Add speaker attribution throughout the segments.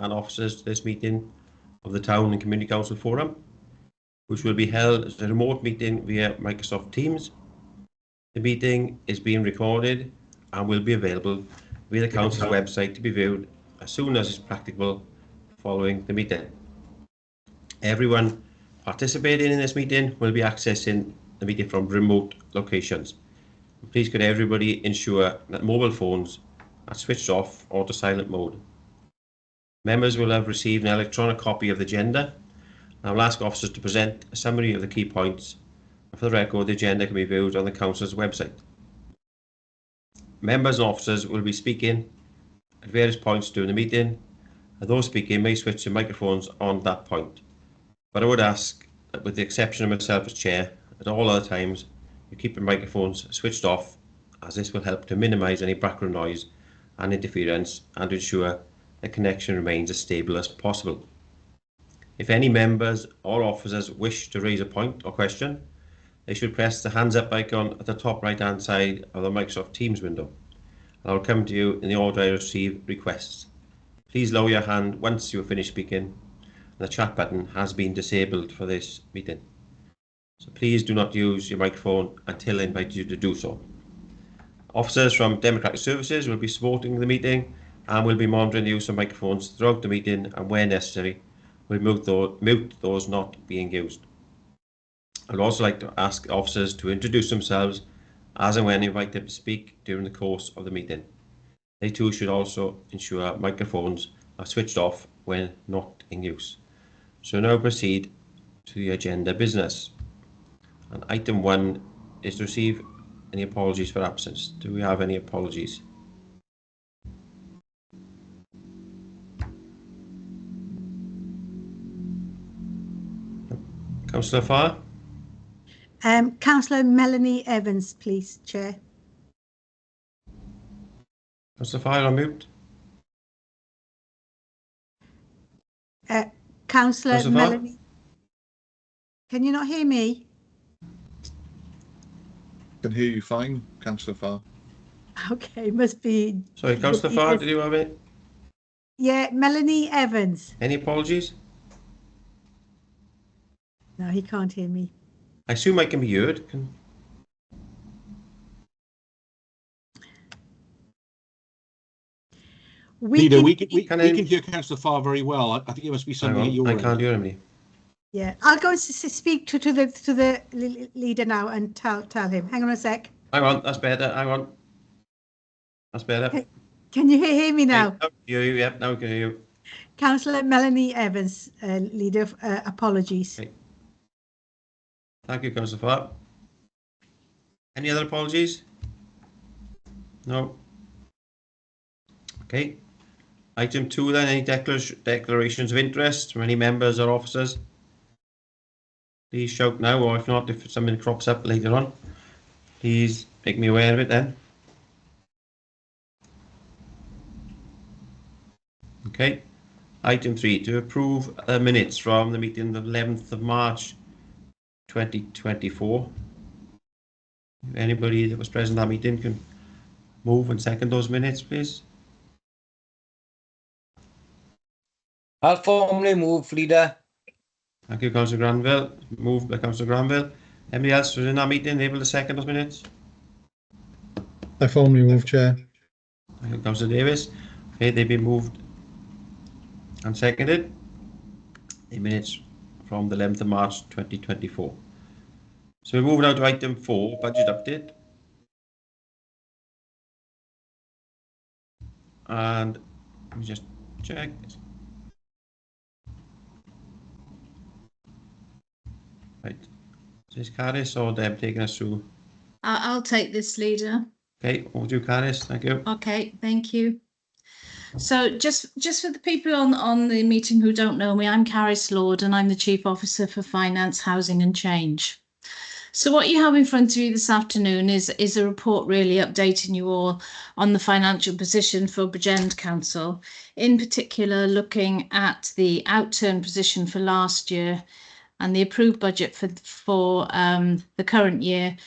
Speaker 1: and officers to this meeting of the Town and Community Council Forum, which will be held as a remote meeting via Microsoft Teams. The meeting is being recorded and will be available via the Council's website to be viewed as soon as it's practicable following the meeting. Everyone participating in this meeting will be accessing the meeting from remote locations. Please could everybody ensure that mobile phones are switched off or to silent mode. Members will have received an electronic copy of the agenda. I will ask officers to present a summary of the key points. For the record, the agenda can be viewed on the Council's website. Members and officers will be speaking at various points during the meeting, and those speaking may switch their microphones on that point. But I would ask that, with the exception of myself as chair, at all other times you keep your microphones switched off, as this will help to minimise any background noise and interference and to ensure the connection remains as stable as possible. If any members or officers wish to raise a point or question, they should press the hands up icon at the top right hand side of the Microsoft Teams window. And I will come to you in the order I receive requests. Please lower your hand once you have finished speaking. The chat button has been disabled for this meeting, so please do not use your microphone until I invite you to do so. Officers from Democratic Services will be supporting the meeting and will be monitoring the use of microphones throughout the meeting, and where necessary will mute those not being used. I would also like to ask officers to introduce themselves as and when invited to speak during the course of the meeting. They too should also ensure microphones are switched off when not in use. So now proceed to the agenda business. And item 1 is to receive any apologies for absence. Do we have any apologies? Councillor Farr?
Speaker 2: Councillor Melanie Evans, please, Chair.
Speaker 1: Councillor Farr, on mute.
Speaker 2: Councillor Melanie. Can you not hear me?
Speaker 3: Can hear you fine, Councillor Farr.
Speaker 2: Okay, must be.
Speaker 1: Sorry, Councillor Farr, did you have it?
Speaker 2: Yeah, Melanie Evans.
Speaker 1: Any apologies?
Speaker 2: No, he can't hear me.
Speaker 1: I assume I can be heard.
Speaker 4: We can hear Councillor Farr very well. I think it must be something at your end.
Speaker 1: I can't hear him.
Speaker 2: Yeah, I'll go and speak to the leader now and tell him. Hang on a sec.
Speaker 1: Hang on, that's better. Hang on. That's better.
Speaker 2: Okay. Can you hear me now?
Speaker 1: Yeah, now we can hear you.
Speaker 2: Councillor Melanie Evans, leader, apologies.
Speaker 1: Okay. Thank you, Councillor Farr. Any other apologies? No. Okay. Item 2 then, any declarations of interest from any members or officers? Please shout now, or if not, if something crops up later on, please make me aware of it then. Okay. Item 3, to approve minutes from the meeting of the 11th of March 2024. Anybody that was present at that meeting can move and second those minutes, please.
Speaker 5: I'll formally move, Leader.
Speaker 1: Thank you, Councillor Granville. Moved by Councillor Granville. Anybody else was in that meeting able to second those minutes?
Speaker 6: I formally move, Chair.
Speaker 1: Thank you, Councillor Davis. Okay, they've been moved and seconded. The minutes from the 11th of March 2024. So we're moving now to item 4, budget update. And let me just check. Right. Is Caris or Deb taking us through?
Speaker 7: I'll take this, Leader.
Speaker 1: Okay, we'll do Caris. Thank you.
Speaker 7: Okay, thank you. So just for the people on the meeting who don't know me, I'm Caris Lord and I'm the Chief Officer for Finance, Housing and Change. So what you have in front of you this afternoon is a report really updating you all on the financial position for Bridgend Council, in particular looking at the outturn position for last year and the approved budget for the current year,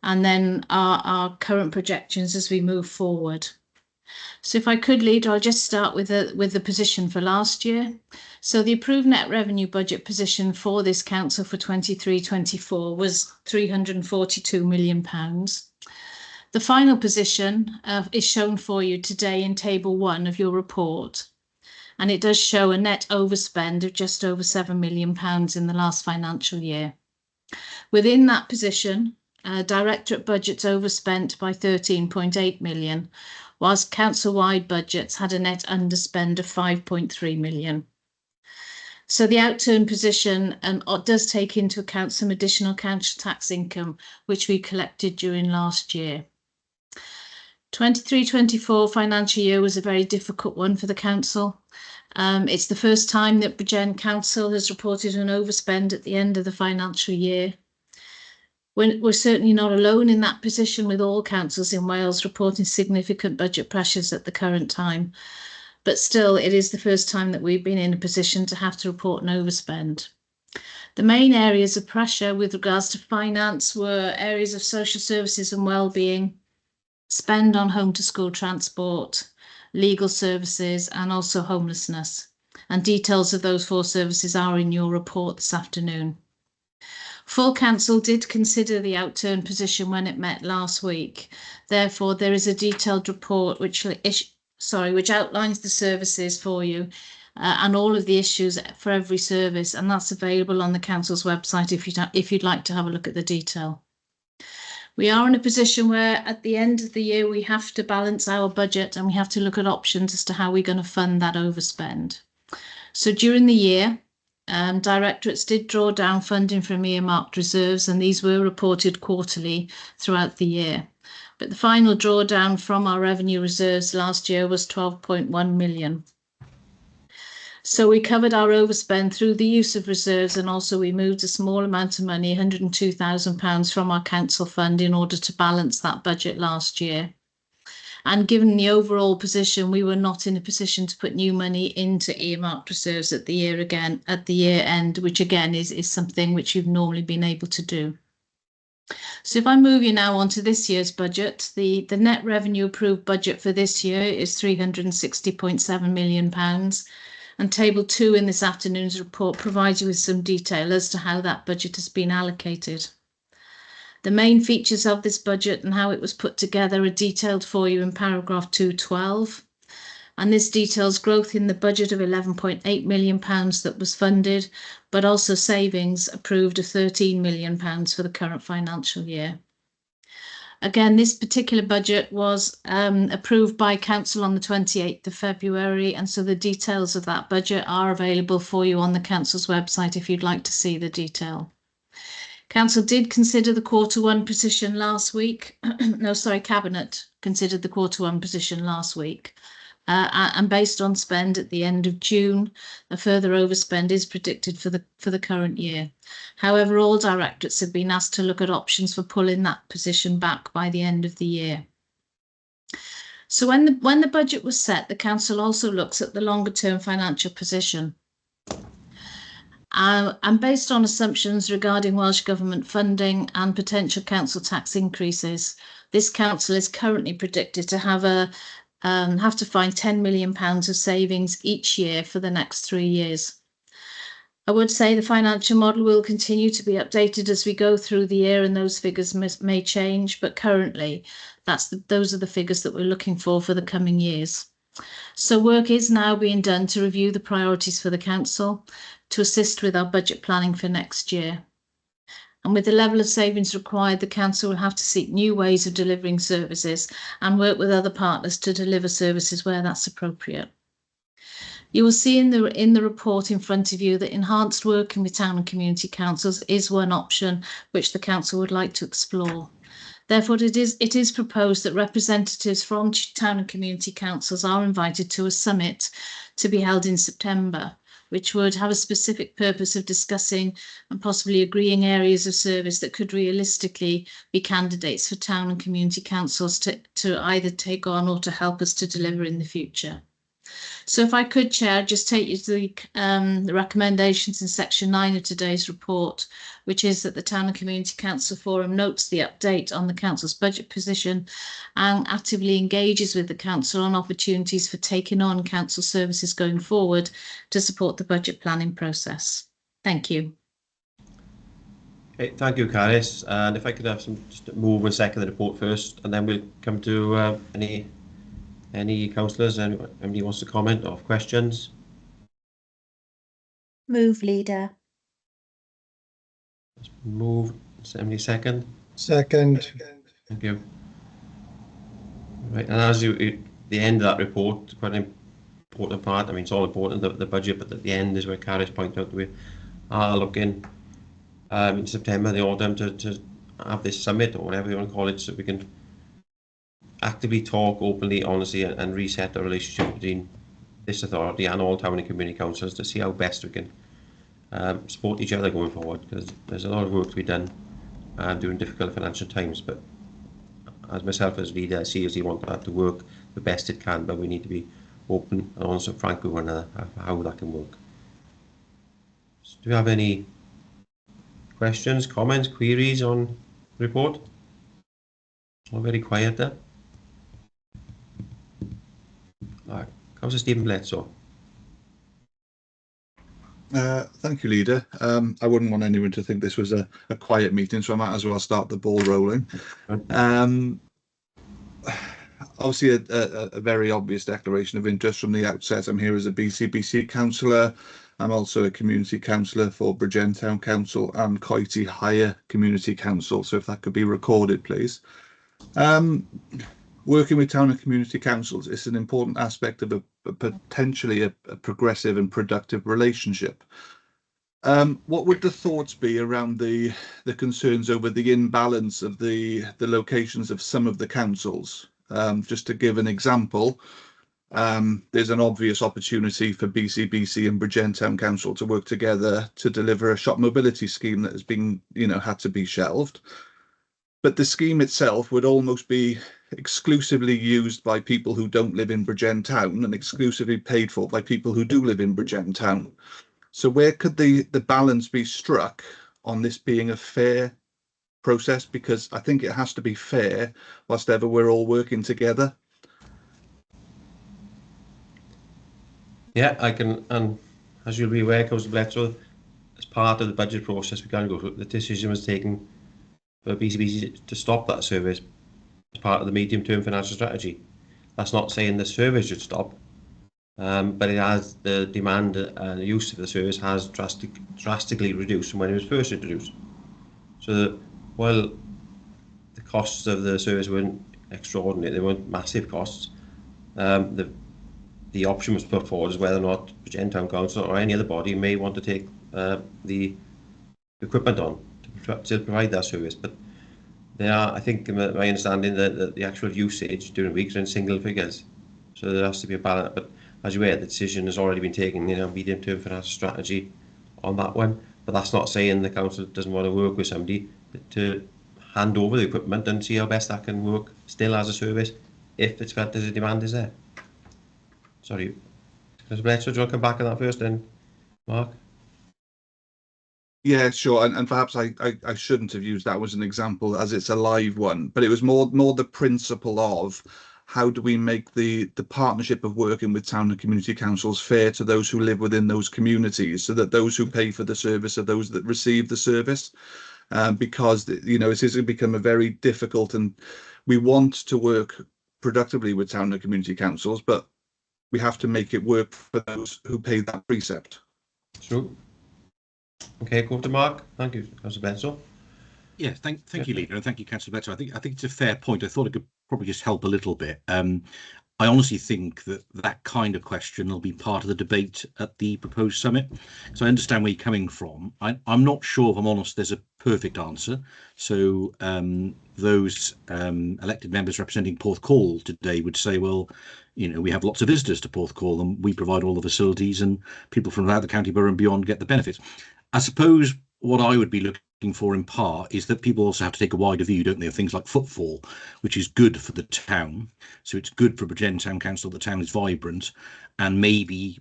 Speaker 7: and then our current projections as we move forward. So if I could, Leader, I'll just start with the position for last year. So the approved net revenue budget position for this council for 23-24 was £342 million. The final position is shown for you today in Table 1 of your report, and it does show a net overspend of just over £7 million in the last financial year. Within that position, Directorate budgets overspent by 13.8 million, whilst council-wide budgets had a net underspend of 5.3 million. So the outturn position does take into account some additional council tax income, which we collected during last year. 23-24 financial year was a very difficult one for the council. It's the first time that Bridgend Council has reported an overspend at the end of the financial year. We're certainly not alone in that position, with all councils in Wales reporting significant budget pressures at the current time. But still, it is the first time that we've been in a position to have to report an overspend. The main areas of pressure with regards to finance were areas of social services and wellbeing, spend on home to school transport, legal services, and also homelessness. And details of those 4 services are in your report this afternoon. Full Council did consider the outturn position when it met last week. Therefore, there is a detailed report which outlines the services for you and all of the issues for every service, and that's available on the Council's website if you'd like to have a look at the detail. We are in a position where at the end of the year we have to balance our budget and we have to look at options as to how we're going to fund that overspend. So during the year, directorates did draw down funding from earmarked reserves, and these were reported quarterly throughout the year. But the final drawdown from our revenue reserves last year was 12.1 million. So we covered our overspend through the use of reserves, and also we moved a small amount of money, £102,000 from our council fund in order to balance that budget last year. And given the overall position, we were not in a position to put new money into earmarked reserves at the year end, which again is something which you've normally been able to do. So if I move you now on to this year's budget, the net revenue approved budget for this year is £360.7 million. And Table 2 in this afternoon's report provides you with some detail as to how that budget has been allocated. The main features of this budget and how it was put together are detailed for you in paragraph 212. And this details growth in the budget of £11.8 million that was funded, but also savings approved of £13 million for the current financial year. Again, this particular budget was approved by Council on the 28th of February, and so the details of that budget are available for you on the Council's website if you'd like to see the detail. Council did consider the Q1 position last week. Cabinet considered the Q1 position last week. And based on spend at the end of June, a further overspend is predicted for the current year. However, all directorates have been asked to look at options for pulling that position back by the end of the year. So when the budget was set, the council also looks at the longer term financial position. And based on assumptions regarding Welsh Government funding and potential council tax increases, this council is currently predicted to have to find £10 million of savings each year for the next 3 years. I would say the financial model will continue to be updated as we go through the year, and those figures may change, but currently those are the figures that we're looking for the coming years. So work is now being done to review the priorities for the council to assist with our budget planning for next year. And with the level of savings required, the council will have to seek new ways of delivering services and work with other partners to deliver services where that's appropriate. You will see in the report in front of you that enhanced working with town and community councils is one option which the council would like to explore. Therefore, it is proposed that representatives from town and community councils are invited to a summit to be held in September, which would have a specific purpose of discussing and possibly agreeing areas of service that could realistically be candidates for town and community councils to either take on or to help us to deliver in the future. So if I could, Chair, just take you to the recommendations in section 9 of today's report, which is that the Town and Community Council Forum notes the update on the Council's budget position and actively engages with the Council on opportunities for taking on Council services going forward to support the budget planning process. Thank you.
Speaker 1: Okay, thank you, Caris. And if I could have some just move and second the report first, and then we'll come to any councillors. Anybody wants to comment or have questions?
Speaker 8: Move, Leader.
Speaker 1: Move. Somebody second.
Speaker 6: Second.
Speaker 1: Thank you. Right, and as the end of that report, quite an important part. I mean, it's all important, the budget, but at the end is where Caris pointed out that we are looking in September, the autumn, to have this summit or whatever you want to call it, so we can actively talk openly, honestly, and reset the relationship between this authority and all town and community councils to see how best we can support each other going forward, because there's a lot of work to be done during difficult financial times. But as myself as leader, I seriously want that to work the best it can, but we need to be open and also frank with one another how that can work. So do you have any questions, comments, queries on the report? All very quiet there. Councillor Stephen Bledsoe.
Speaker 3: Thank you, Leader. I wouldn't want anyone to think this was a quiet meeting, so I might as well start the ball rolling. Obviously, a very obvious declaration of interest from the outset. I'm here as a BCBC councillor. I'm also a community councillor for Bridgend Town Council and Coity Higher Community Council. So if that could be recorded, please. Working with town and community councils is an important aspect of potentially a progressive and productive relationship. What would the thoughts be around the concerns over the imbalance of the locations of some of the councils? Just to give an example, there's an obvious opportunity for BCBC and Bridgend Town Council to work together to deliver a shop mobility scheme that has been, had to be shelved. But the scheme itself would almost be exclusively used by people who don't live in Bridgend Town and exclusively paid for by people who do live in Bridgend Town. So where could the balance be struck on this being a fair process? Because I think it has to be fair whilst ever we're all working together.
Speaker 1: Yeah, I can, and as you'll be aware, Councillor Bledsoe, as part of the budget process, we can't go through. The decision was taken for BCBC to stop that service as part of the medium-term financial strategy. That's not saying the service should stop, but it has the demand and the use of the service has drastically reduced from when it was first introduced. So while the costs of the service weren't extraordinary, they weren't massive costs, the option was put forward as whether or not Bridgend Town Council or any other body may want to take the equipment on to provide that service. But they are, I think, my understanding that the actual usage during weeks are in single figures. So there has to be a balance. But as you're aware, the decision has already been taken, medium-term financial strategy on that one. But that's not saying the council doesn't want to work with somebody to hand over the equipment and see how best that can work still as a service if it's felt as a demand is there. Sorry, Councillor Bledsoe, do you want to come back on that first then, Mark?
Speaker 3: Yeah, sure, and perhaps I shouldn't have used that as an example, as it's a live one, but it was more the principle of how do we make the partnership of working with town and community councils fair to those who live within those communities, so that those who pay for the service are those that receive the service, because it has become a very difficult, and we want to work productively with town and community councils, but we have to make it work for those who pay that precept.
Speaker 1: True. Okay, go to Mark. Thank you, Councillor Bledsoe.
Speaker 4: Yeah, thank you, Leader, and thank you, Councillor Bledsoe. I think it's a fair point. I thought it could probably just help a little bit. I honestly think that kind of question will be part of the debate at the proposed summit. So I understand where you're coming from. I'm not sure, if I'm honest, there's a perfect answer. So those elected members representing Porthcawl today would say, well, we have lots of visitors to Porthcawl and we provide all the facilities and people from around the county borough and beyond get the benefits. I suppose what I would be looking asking for in part is that people also have to take a wider view, don't they, of things like footfall, which is good for the town. So it's good for Bridgend Town Council, the town is vibrant, and maybe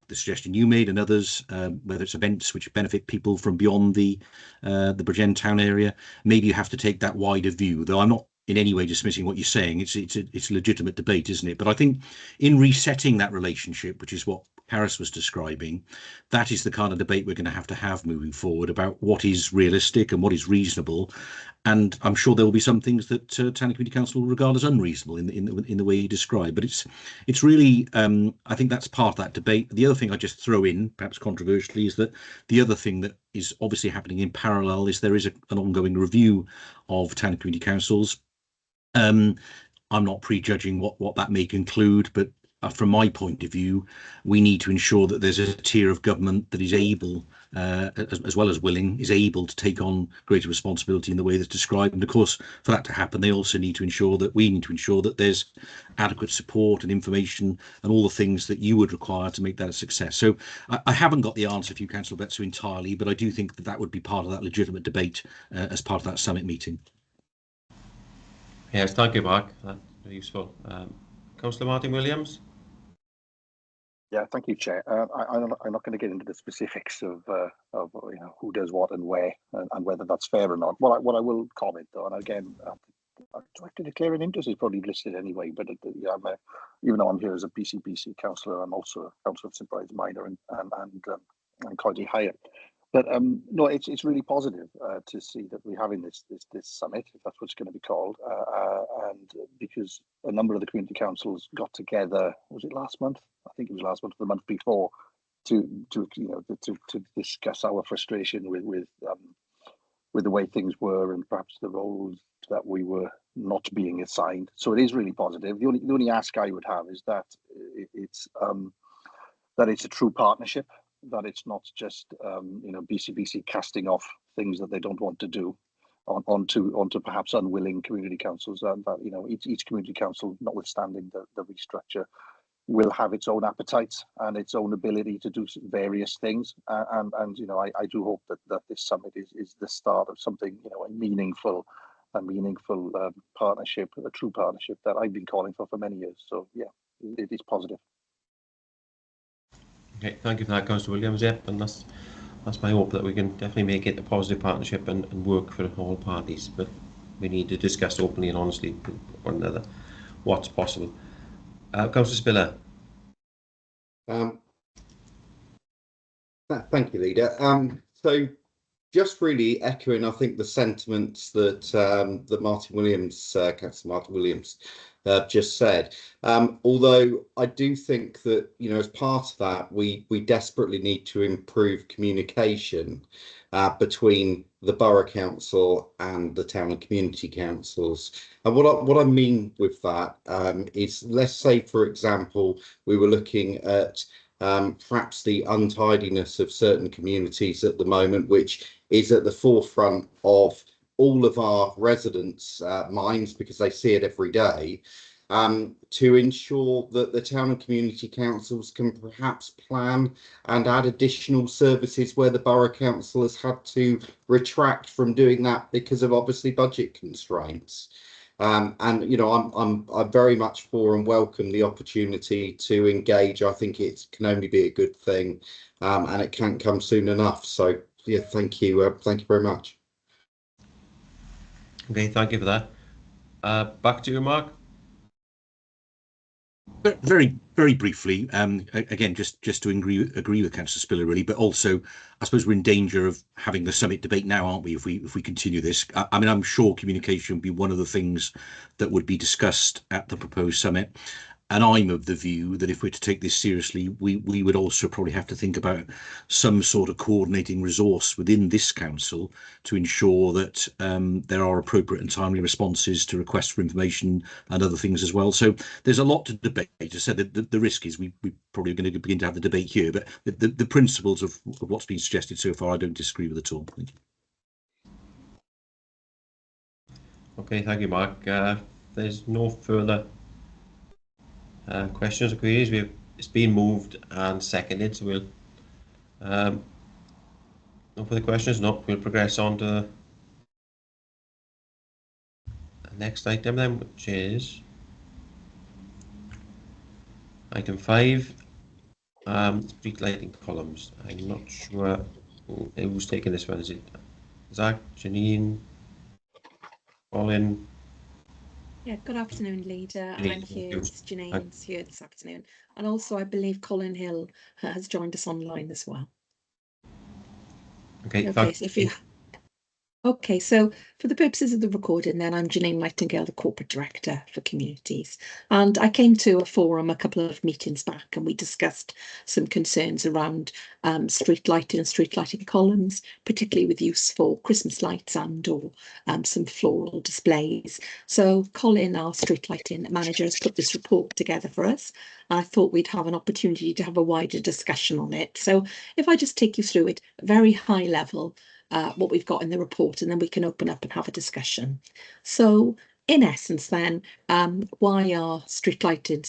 Speaker 4: the suggestion you made and others, whether it's events which benefit people from beyond the Bridgend Town area, maybe you have to take that wider view, though I'm not in any way dismissing what you're saying. It's a legitimate debate, isn't it? But I think in resetting that relationship, which is what Harris was describing, that is the kind of debate we're going to have moving forward about what is realistic and what is reasonable. And I'm sure there will be some things that Town and Community Council will regard as unreasonable in the way you describe. But it's really, I think that's part of that debate. The other thing I just throw in, perhaps controversially, is that the other thing that is obviously happening in parallel is there is an ongoing review of Town and Community Councils. I'm not prejudging what that may conclude, but from my point of view, we need to ensure that there's a tier of government that is able, as well as willing, is able to take on greater responsibility in the way that's described. And of course, for that to happen, they also need to ensure that there's adequate support and information and all the things that you would require to make that a success. So I haven't got the answer for you, Councillor Betsu, entirely, but I do think that would be part of that legitimate debate as part of that summit meeting.
Speaker 1: Yes, thank you, Mark. That's very useful. Councillor Martin Williams.
Speaker 8: Yeah, thank you, Chair. I'm not going to get into the specifics of who does what and where and whether that's fair or not. What I will comment though, and again, I'd to declare an interest is probably listed anyway. But even though I'm here as a BCBC councillor, I'm also a councillor of St Bride's Minor and County Higher. But no, it's really positive to see that we're having this summit, if that's what it's going to be called, and because a number of the community councils got together, was it last month? I think it was last month, the month before, to discuss our frustration with the way things were and perhaps the roles that we were not being assigned. So it is really positive. The only ask I would have is that it's a true partnership. That it's not just BCBC casting off things that they don't want to do onto perhaps unwilling community councils. That each community council, notwithstanding the restructure, will have its own appetite and its own ability to do various things. I do hope that this summit is the start of something, a meaningful partnership, a true partnership that I've been calling for many years. So yeah, it is positive.
Speaker 1: Okay, thank you for that, Councillor Williams. Yep, and that's my hope, that we can definitely make it a positive partnership and work for all parties. But we need to discuss openly and honestly with one another what's possible. Councillor Spiller.
Speaker 9: Thank you, Leader. So just really echoing, I think, the sentiments that that Councillor Martin Williams just said. Although I do think that, as part of that, we desperately need to improve communication between the Borough Council and the Town and Community Councils. And what I mean with that is, let's say, for example, we were looking at perhaps the untidiness of certain communities at the moment, which is at the forefront of all of our residents' minds because they see it every day, to ensure that the town and community councils can perhaps plan and add additional services where the borough council has had to retract from doing that because of obviously budget constraints. I'm very much for and welcome the opportunity to engage. I think it can only be a good thing, and it can't come soon enough. So yeah, thank you very much.
Speaker 1: Okay, thank you for that. Back to you, Mark.
Speaker 4: Very, very briefly, again, just to agree with Councillor Spiller, really, but also, I suppose we're in danger of having the summit debate now, aren't we? If we continue this, I mean, I'm sure communication would be one of the things that would be discussed at the proposed summit. And I'm of the view that if we're to take this seriously, we would also probably have to think about some sort of coordinating resource within this council to ensure that there are appropriate and timely responses to requests for information and other things as well. So there's a lot to debate. As I said, the risk is we probably are going to begin to have the debate here, but the principles of what's been suggested so far, I don't disagree with at all. Thank you.
Speaker 1: Okay, thank you, Mark. There's no further questions or queries. It's been moved and seconded, so we'll No further questions? No, we'll progress on to the next item then, which is item 5, street lighting columns. I'm not sure who's taking this one. Is it Zach, Janine, Colin?
Speaker 10: Yeah, good afternoon, Leader.
Speaker 1: Janine,
Speaker 10: I'm
Speaker 1: thank
Speaker 10: here.
Speaker 1: you.
Speaker 10: It's Janine's here this afternoon. And also, I believe Colin Hill has joined us online as well.
Speaker 1: Okay,
Speaker 10: Okay, so if you Okay, so for the purposes of the recording then, I'm Janine Nightingale, the Corporate Director for Communities. And I came to a forum a couple of meetings back and we discussed some concerns around street lighting and street lighting columns, particularly with use for Christmas lights and or some floral displays. So Colin, our street lighting manager, has put this report together for us. I thought we'd have an opportunity to have a wider discussion on it. So if I just take you through it, very high level, what we've got in the report, and then we can open up and have a discussion. So in essence then, why are street lighting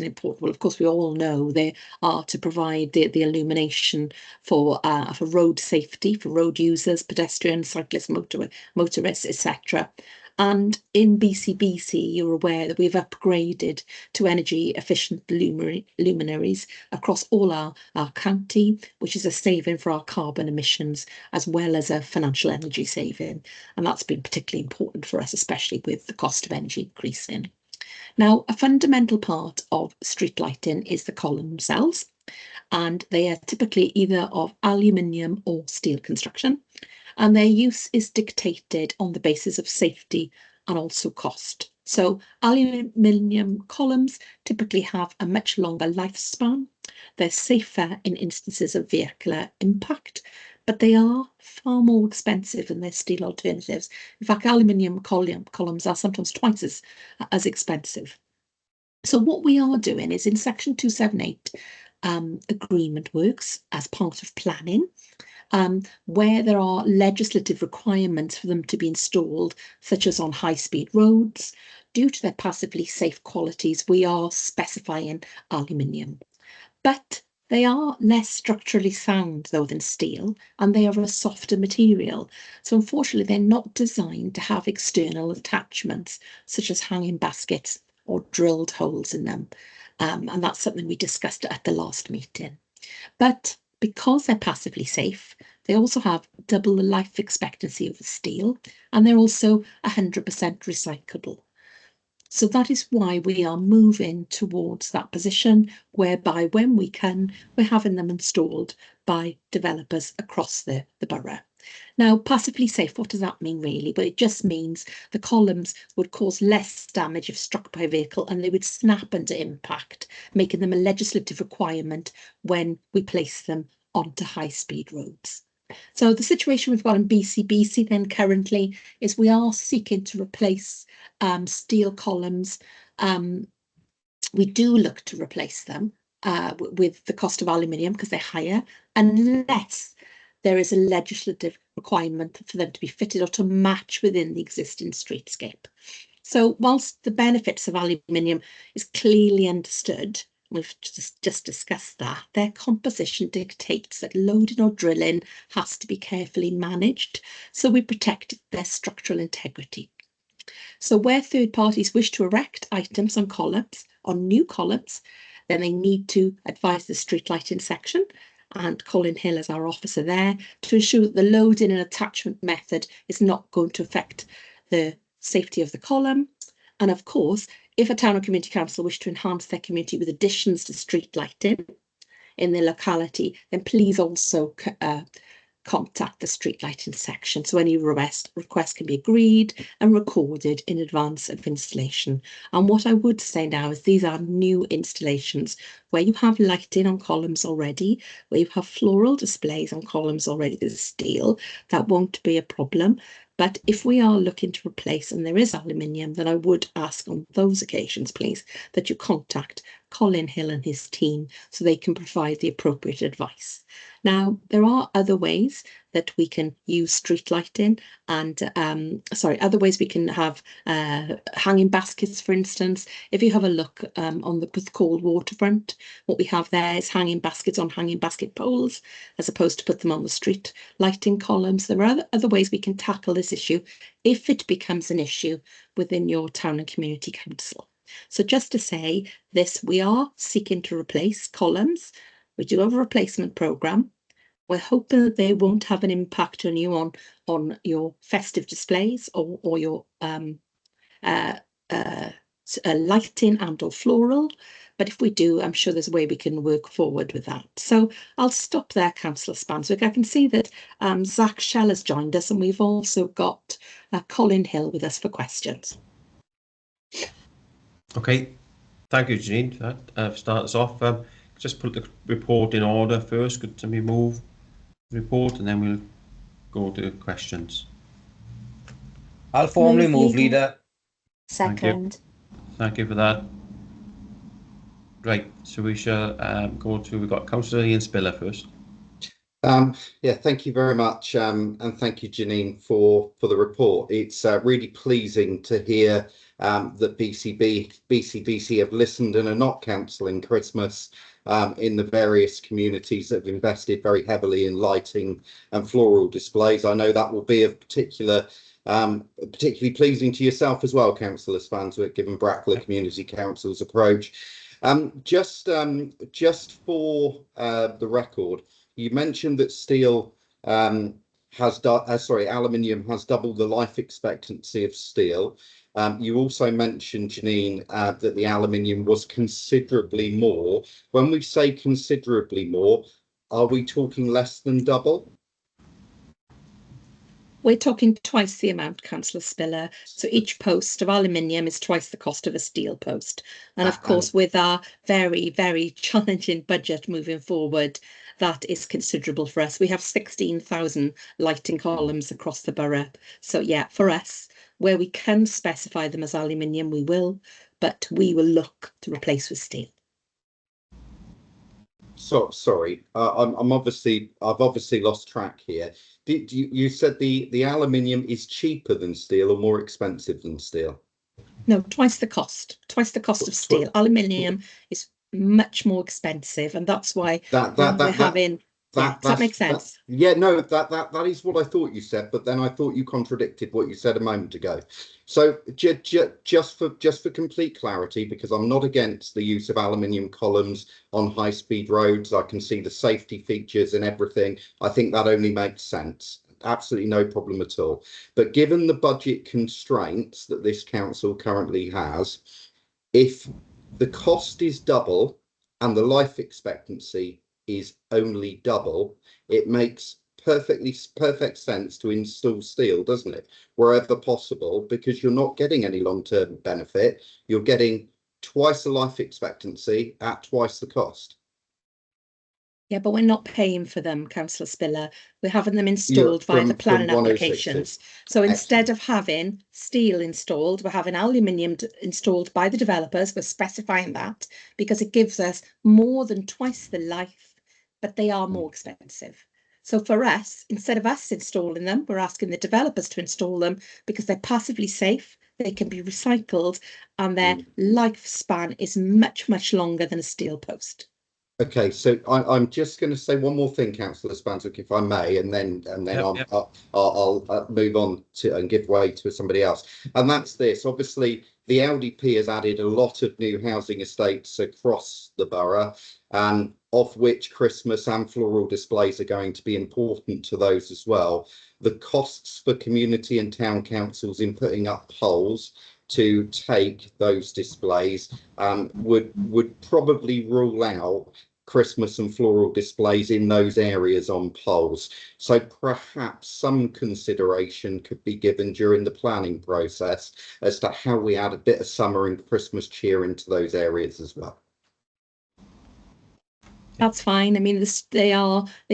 Speaker 10: important? Well, of course, we all know they are to provide the illumination for road safety, for road users, pedestrians, cyclists, motorists, etc. And in BCBC, you're aware that we've upgraded to energy efficient luminaries across all our county, which is a saving for our carbon emissions, as well as a financial energy saving. And that's been particularly important for us, especially with the cost of energy increasing. Now, a fundamental part of street lighting is the column themselves, and they are typically either of aluminium or steel construction, and their use is dictated on the basis of safety and also cost. So aluminium columns typically have a much longer lifespan. They're safer in instances of vehicular impact, but they are far more expensive than their steel alternatives. In fact, aluminium columns are sometimes twice as expensive. So what we are doing is in section 278, agreement works as part of planning. Where there are legislative requirements for them to be installed, such as on high-speed roads, due to their passively safe qualities, we are specifying aluminium. But they are less structurally sound, though, than steel, and they are a softer material. So unfortunately, they're not designed to have external attachments, such as hanging baskets or drilled holes in them. And that's something we discussed at the last meeting. But because they're passively safe, they also have double the life expectancy of steel, and they're also 100% recyclable. So that is why we are moving towards that position, whereby when we can, we're having them installed by developers across the borough. Now, passively safe, what does that mean really? But it just means the columns would cause less damage if struck by a vehicle, and they would snap under impact, making them a legislative requirement when we place them onto high-speed roads. So the situation we've got in BCBC then currently is we are seeking to replace steel columns. We do look to replace them with the cost of aluminium because they're higher, unless there is a legislative requirement for them to be fitted or to match within the existing streetscape. So whilst the benefits of aluminium is clearly understood, we've just discussed that, their composition dictates that loading or drilling has to be carefully managed, so we protect their structural integrity. So where third parties wish to erect items on columns, on new columns, then they need to advise the street lighting section, and Colin Hill is our officer there, to ensure that the loading and attachment method is not going to affect the safety of the column. And of course, if a town or community council wish to enhance their community with additions to street lighting in their locality, then please also contact the street lighting section. So any request can be agreed and recorded in advance of installation. And what I would say now is these are new installations where you have lighting on columns already, where you have floral displays on columns already with steel. That won't be a problem. But if we are looking to replace and there is aluminium, then I would ask on those occasions, please, that you contact Colin Hill and his team so they can provide the appropriate advice. Now, there are other ways. that we can use street lighting and other ways we can have hanging baskets, for instance. If you have a look on the Porthcawl waterfront, what we have there is hanging baskets on hanging basket poles, as opposed to put them on the street lighting columns. There are other ways we can tackle this issue if it becomes an issue within your town and community council. So just to say this, we are seeking to replace columns. We do have a replacement programme. We're hoping that they won't have an impact on you on your festive displays or your lighting and or floral. But if we do, I'm sure there's a way we can work forward with that. So I'll stop there, Councillor Spanswick. I can see that Zach Shell has joined us, and we've also got Colin Hill with us for questions.
Speaker 1: Okay, thank you, Janine, for that. Start us off. Just put the report in order first. Could somebody move the report, and then we'll go to questions.
Speaker 5: I'll formally move, Leader.
Speaker 1: Second. Thank you for that. Right, so we shall go to, we've got Councillor Ian Spiller first.
Speaker 9: Yeah, thank you very much, and thank you, Janine, for the report. It's really pleasing to hear that BCBC have listened and are not cancelling Christmas in the various communities that have invested very heavily in lighting and floral displays. I know that will be of particularly pleasing to yourself as well, Councillor Spanswick, given Bracklow Community Council's approach. Just for the record, you mentioned that steel aluminium has doubled the life expectancy of steel. You also mentioned, Janine, that the aluminium was considerably more. When we say considerably more, are we talking less than double?
Speaker 10: We're talking twice the amount, Councillor Spiller. So each post of aluminium is twice the cost of a steel post. And of course, with our very, very challenging budget moving forward, that is considerable for us. We have 16,000 lighting columns across the borough. So yeah, for us, where we can specify them as aluminium, we will, but we will look to replace with steel.
Speaker 9: So sorry, I've obviously lost track here. You said the aluminium is cheaper than steel or more expensive than steel?
Speaker 10: No, twice the cost of steel. Aluminium is much more expensive, and that's why does that make sense?
Speaker 9: Yeah, no, that is what I thought you said, but then I thought you contradicted what you said a moment ago. So just for complete clarity, because I'm not against the use of aluminium columns on high-speed roads, I can see the safety features and everything. I think that only makes sense. Absolutely no problem at all. But given the budget constraints that this council currently has, if the cost is double and the life expectancy is only double, it makes perfect sense to install steel, doesn't it, wherever possible, because you're not getting any long-term benefit. You're getting twice the life expectancy at twice the cost.
Speaker 10: Yeah, but we're not paying for them, Councillor Spiller. We're having them installed via the planning applications. So instead of having steel installed, we're having aluminium installed by the developers. We're specifying that because it gives us more than twice the life, but they are more expensive. So for us, instead of us installing them, we're asking the developers to install them because they're passively safe, they can be recycled, and their lifespan is much, much longer than a steel post.
Speaker 9: Okay, so I'm just going to say one more thing, Councillor Spanswick, if I may, and then I'll move on to and give way to somebody else. And that's this. Obviously, the LDP has added a lot of new housing estates across the borough, of which Christmas and floral displays are going to be important to those as well. The costs for community and town councils in putting up poles to take those displays would probably rule out Christmas and floral displays in those areas on poles. So perhaps some consideration could be given during the planning process as to how we add a bit of summer and Christmas cheer into those areas as well.
Speaker 10: That's fine. I mean, they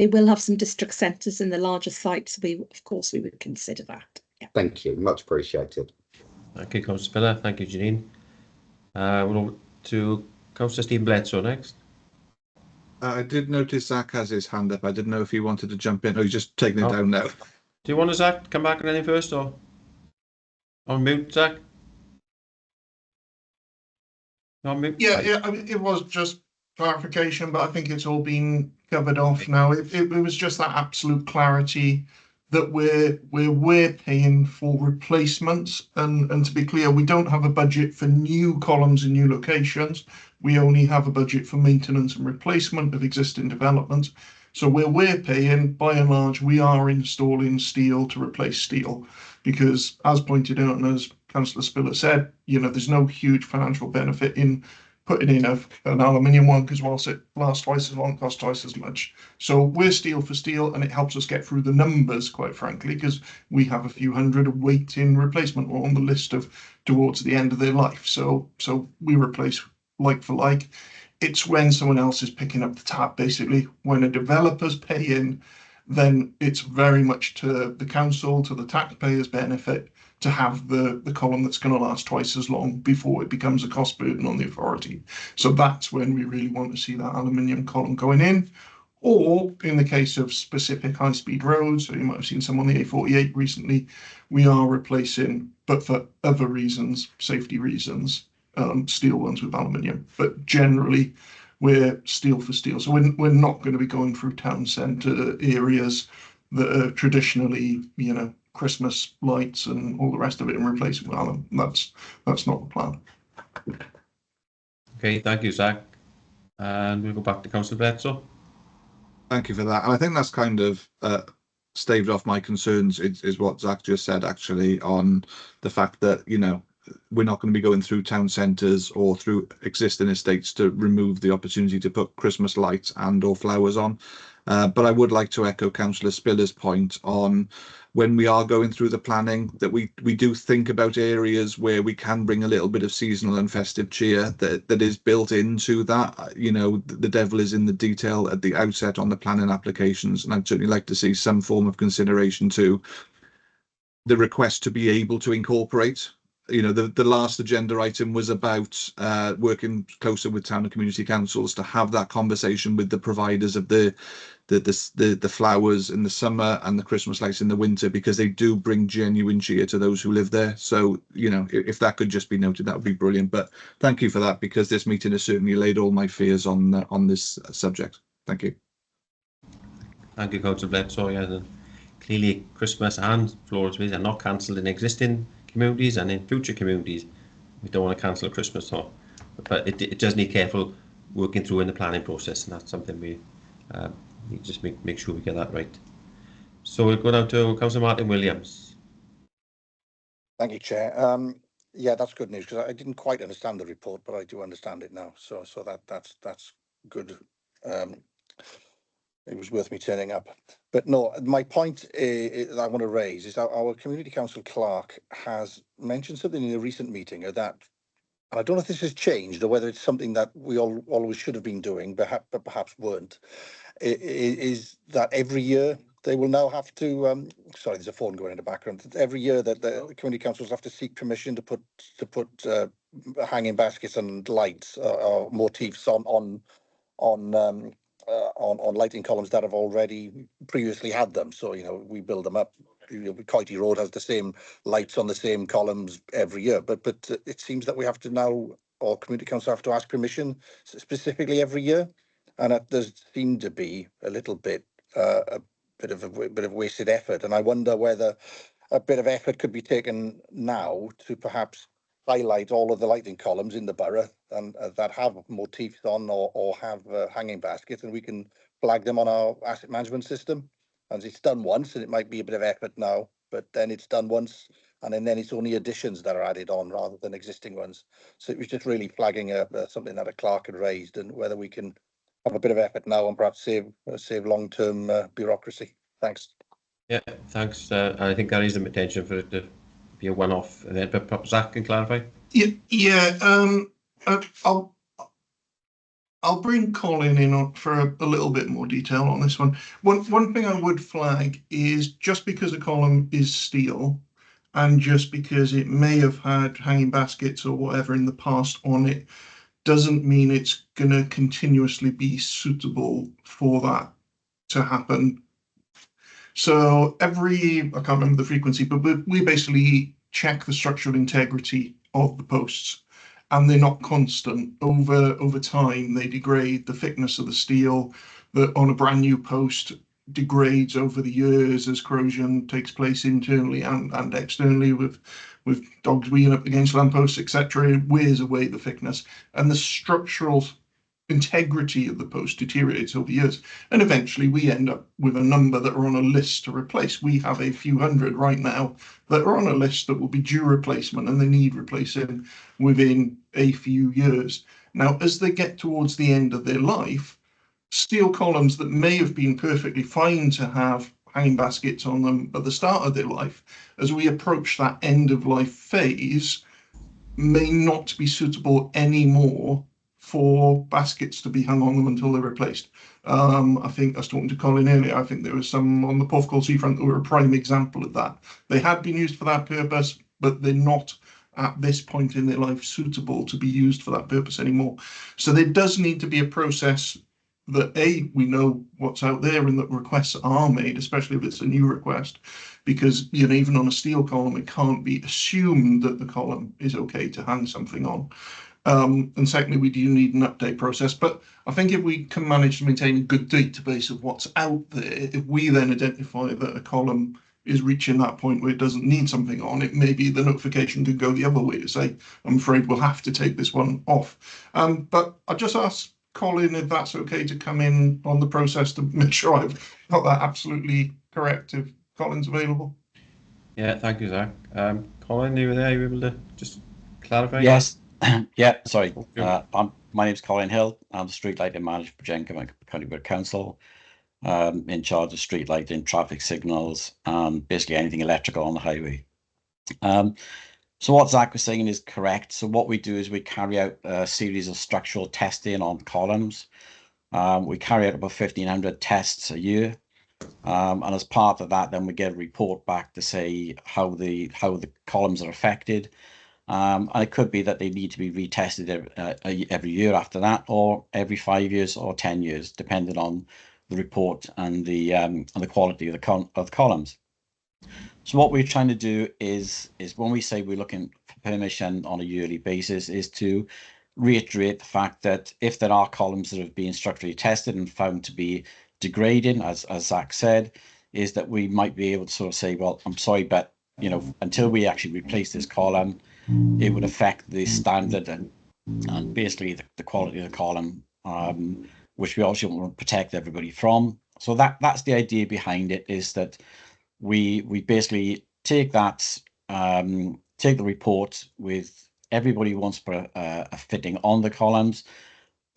Speaker 10: will have some district centres in the larger sites. Of course, we would consider that. Yeah.
Speaker 9: Thank you. Much appreciated.
Speaker 1: Thank you, Councillor Spiller. Thank you, Janine. We'll go to Councillor Stephen Bledsoe next.
Speaker 3: I did notice Zach has his hand up. I didn't know if he wanted to jump in or he's just taking it
Speaker 1: Oh.
Speaker 3: down now.
Speaker 1: Do you want to, Zach, come back on anything first, or on mute, Zach? On mute.
Speaker 11: Yeah, I mean, it was just clarification, but I think it's all been covered off now. It was just that absolute clarity that we're paying for replacements, and to be clear, we don't have a budget for new columns in new locations. We only have a budget for maintenance and replacement of existing developments. So where we're paying, by and large, we are installing steel to replace steel, because as pointed out and as Councillor Spiller said, you know, there's no huge financial benefit in putting in an aluminium one, because whilst it lasts twice as long, it costs twice as much. So we're steel for steel, and it helps us get through the numbers, quite frankly, because we have a few hundred waiting replacement or on the list of towards the end of their life. So we replace like for like. It's when someone else is picking up the tab, basically. When a developer's paying, then it's very much to the council, to the taxpayers' benefit, to have the column that's going to last twice as long before it becomes a cost burden on the authority. So that's when we really want to see that aluminium column going in. Or in the case of specific high-speed roads, so you might have seen some on the A48 recently, we are replacing, but for other reasons, safety reasons, steel ones with aluminium. But generally, we're steel for steel. So we're not going to be going through town centre areas that are traditionally, you know, Christmas lights and all the rest of it and replacing with alum. That's not the plan.
Speaker 1: Okay, thank you, Zach. And we'll go back to Councillor Bledsoe.
Speaker 3: Thank you for that. And I think that's kind of staved off my concerns, is what Zach just said, actually, on the fact that, you know, we're not going to be going through town centres or through existing estates to remove the opportunity to put Christmas lights and or flowers on. But I would like to echo Councillor Spiller's point on when we are going through the planning, that we do think about areas where we can bring a little bit of seasonal and festive cheer that is built into that. You know, the devil is in the detail at the outset on the planning applications, and I'd certainly like to see some form of consideration to the request to be able to incorporate. You know, the last agenda item was about working closer with town and community councils to have that conversation with the providers of the flowers in the summer and the Christmas lights in the winter, because they do bring genuine cheer to those who live there. So, you know, if that could just be noted, that would be brilliant. But thank you for that, because this meeting has certainly laid all my fears on this subject. Thank you.
Speaker 1: Thank you, Councillor Bledsoe. Yeah, then clearly Christmas and floral trees are not cancelled in existing communities and in future communities. We don't want to cancel Christmas, but it does need careful working through in the planning process, and that's something we need to just make sure we get that right. So we'll go down to Councillor Martin Williams.
Speaker 8: Thank you, Chair. Yeah, that's good news, because I didn't quite understand the report, but I do understand it now. So that's good. It was worth me turning up. But no, my point that I want to raise is that our Community Council clerk has mentioned something in a recent meeting that, and I don't know if this has changed or whether it's something that we always should have been doing, but perhaps weren't, is that every year they will now have to, sorry, there's a phone going in the background. Every year that the community councils have to seek permission to put hanging baskets and lights or motifs on lighting columns that have already previously had them. So, you know, we build them up. You know, Coity Road has the same lights on the same columns every year, but it seems that we have to now, or community council have to ask permission specifically every year, and that does seem to be a little bit a bit of wasted effort. And I wonder whether a bit of effort could be taken now to perhaps highlight all of the lighting columns in the borough and that have motifs on or have hanging baskets, and we can flag them on our asset management system. And it's done once, and it might be a bit of effort now, but then it's done once, and then it's only additions that are added on rather than existing ones. So it was just really flagging something that a clerk had raised, and whether we can have a bit of effort now and perhaps save long-term bureaucracy. Thanks.
Speaker 1: Yeah, thanks. I think there is an intention for it to be a one-off event, but perhaps Zach can clarify.
Speaker 11: Yeah. I'll bring Colin in for a little bit more detail on this one. One thing I would flag is, just because a column is steel and just because it may have had hanging baskets or whatever in the past on it, doesn't mean it's going to continuously be suitable for that to happen. So I can't remember the frequency, but we basically check the structural integrity of the posts, and they're not constant. Over time, they degrade. The thickness of the steel that on a brand new post degrades over the years as corrosion takes place internally and externally with dogs wheeling up against lampposts, etc. It wears away the thickness, and the structural integrity of the post deteriorates over years, and eventually we end up with a number that are on a list to replace. We have a few hundred right now that are on a list that will be due replacement, and they need replacing within a few years. Now, as they get towards the end of their life, steel columns that may have been perfectly fine to have hanging baskets on them at the start of their life, as we approach that end of life phase, may not be suitable anymore for baskets to be hung on them until they're replaced. I think I was talking to Colin earlier. I think there was some on the Porthcawl seafront that were a prime example of that. They had been used for that purpose, but they're not at this point in their life suitable to be used for that purpose anymore. So there does need to be a process that we know what's out there and that requests are made, especially if it's a new request, because even on a steel column, it can't be assumed that the column is okay to hang something on. And secondly, we do need an update process. But I think if we can manage to maintain a good database of what's out there, if we then identify that a column is reaching that point where it doesn't need something on, it maybe the notification could go the other way to say, I'm afraid we'll have to take this one off. But I just asked Colin if that's okay to come in on the process to make sure I've got that absolutely correct, if Colin's available.
Speaker 1: Yeah, thank you, Zach. Colin, you were there, you were able to just clarify?
Speaker 12: Yes. Yeah, sorry. My name's Colin Hill. I'm the street lighting manager for Jenkinman County Borough Council, in charge of street lighting, traffic signals, and basically anything electrical on the highway. So what Zach was saying is correct. So what we do is we carry out a series of structural testing on columns. We carry out about 1,500 tests a year. And as part of that, then we get a report back to say how the columns are affected. And it could be that they need to be retested every year after that, or every 5 years or 10 years, depending on the report and the quality of the columns. So what we're trying to do is when we say we're looking for permission on a yearly basis, is to reiterate the fact that if there are columns that have been structurally tested and found to be degrading, as Zach said, is that we might be able to sort of say, well, I'm sorry, but until we actually replace this column, it would affect the standard and basically the quality of the column, which we also want to protect everybody from. So that's the idea behind it, is that we basically take that, take the report with everybody who wants to put a fitting on the columns,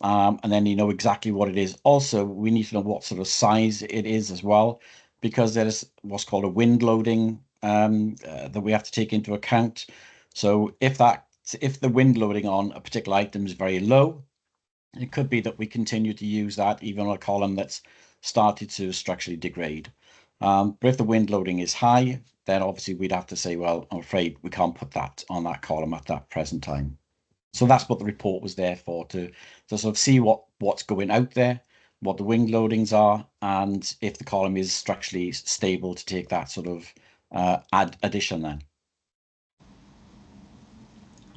Speaker 12: and then you know exactly what it is. Also, we need to know what sort of size it is as well, because there is what's called a wind loading that we have to take into account. So if the wind loading on a particular item is very low, it could be that we continue to use that even on a column that's started to structurally degrade. But if the wind loading is high, then obviously we'd have to say, well, I'm afraid we can't put that on that column at that present time. So that's what the report was there for, to sort of see what's going out there, what the wind loadings are, and if the column is structurally stable to take that sort of addition then.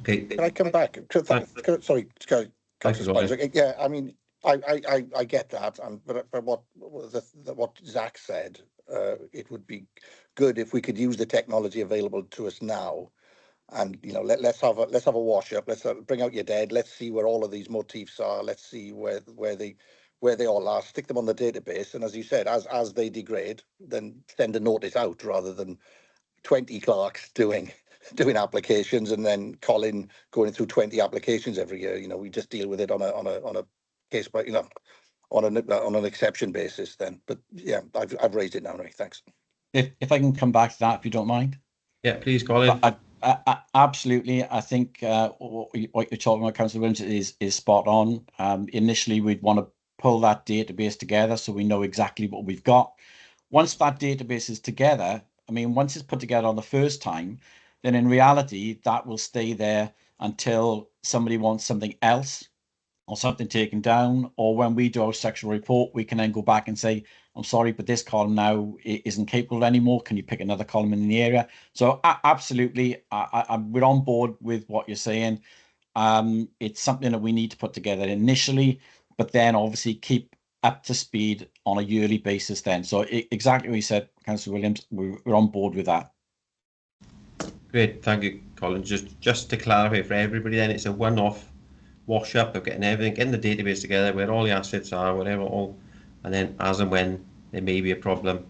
Speaker 1: Okay.
Speaker 8: Can I come back? Sorry, yeah, I mean, I get that, but what Zach said, it would be good if we could use the technology available to us now, and let's have a wash up. Let's bring out your dead. Let's see where all of these motifs are. Let's see where they all are. Stick them on the database, and as you said, as they degrade, then send a notice out rather than 20 clerks doing applications and then Colin going through 20 applications every year. We just deal with it on a case by on an exception basis then. But yeah, I've raised it now, Ray. Thanks.
Speaker 12: If I can come back to that, if you don't mind.
Speaker 1: Yeah, please, Colin.
Speaker 12: Absolutely. I think what you're talking about, Councillor Williams, is spot on. Initially, we'd want to pull that database together so we know exactly what we've got. Once that database is together, I mean, once it's put together on the first time, then in reality, that will stay there until somebody wants something else or something taken down, or when we do our sectional report, we can then go back and say, I'm sorry, but this column now isn't capable anymore. Can you pick another column in the area? So absolutely, we're on board with what you're saying. It's something that we need to put together initially, but then obviously keep up to speed on a yearly basis then. So exactly what you said, Councillor Williams, we're on board with that.
Speaker 1: Great, thank you, Colin. Just to clarify for everybody then, it's a one-off wash up of getting everything, getting the database together, where all the assets are, whatever, all, and then as and when there may be a problem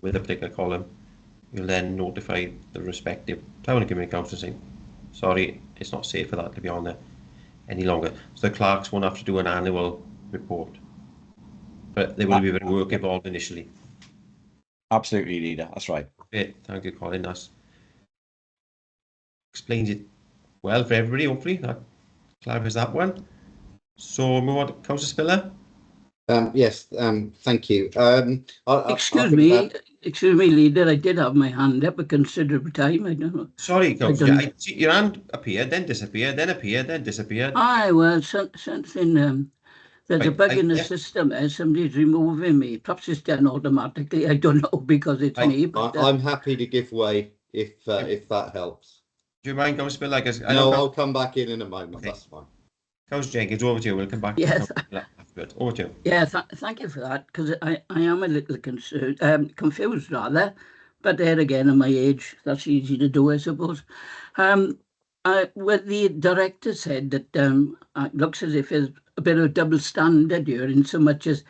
Speaker 1: with a particular column, you'll then notify the respective town and community council saying, sorry, it's not safe for that to be on there any longer. So the clerks won't have to do an annual report, but there will be a bit of work involved initially.
Speaker 12: Absolutely, Leader, that's right.
Speaker 1: Great, thank you, Colin. That explains it well for everybody, hopefully. That clarifies that one. So move on to Councillor Spiller.
Speaker 9: Yes, thank you.
Speaker 13: Excuse me, Leader, I did have my hand up a considerable time. I don't know.
Speaker 1: Sorry, Councillor, your hand appeared, then disappeared, then appeared, then disappeared.
Speaker 13: Aye, well, something, there's a bug in the system and somebody's removing me. Perhaps it's done automatically. I don't know, because it's me. But,
Speaker 9: I'm happy to give way if that helps.
Speaker 1: Do you mind, Councillor Spiller?
Speaker 9: No, I'll come back in a moment. Okay. That's fine.
Speaker 1: Councillor Jenkins, over to you. We'll come back.
Speaker 13: Yes.
Speaker 1: Over to you.
Speaker 13: Yeah, thank you for that, because I am a little concerned, confused rather, but there again, at my age, that's easy to do, I suppose. Well, the director said that it looks as if there's a bit of double standard here, in so much as,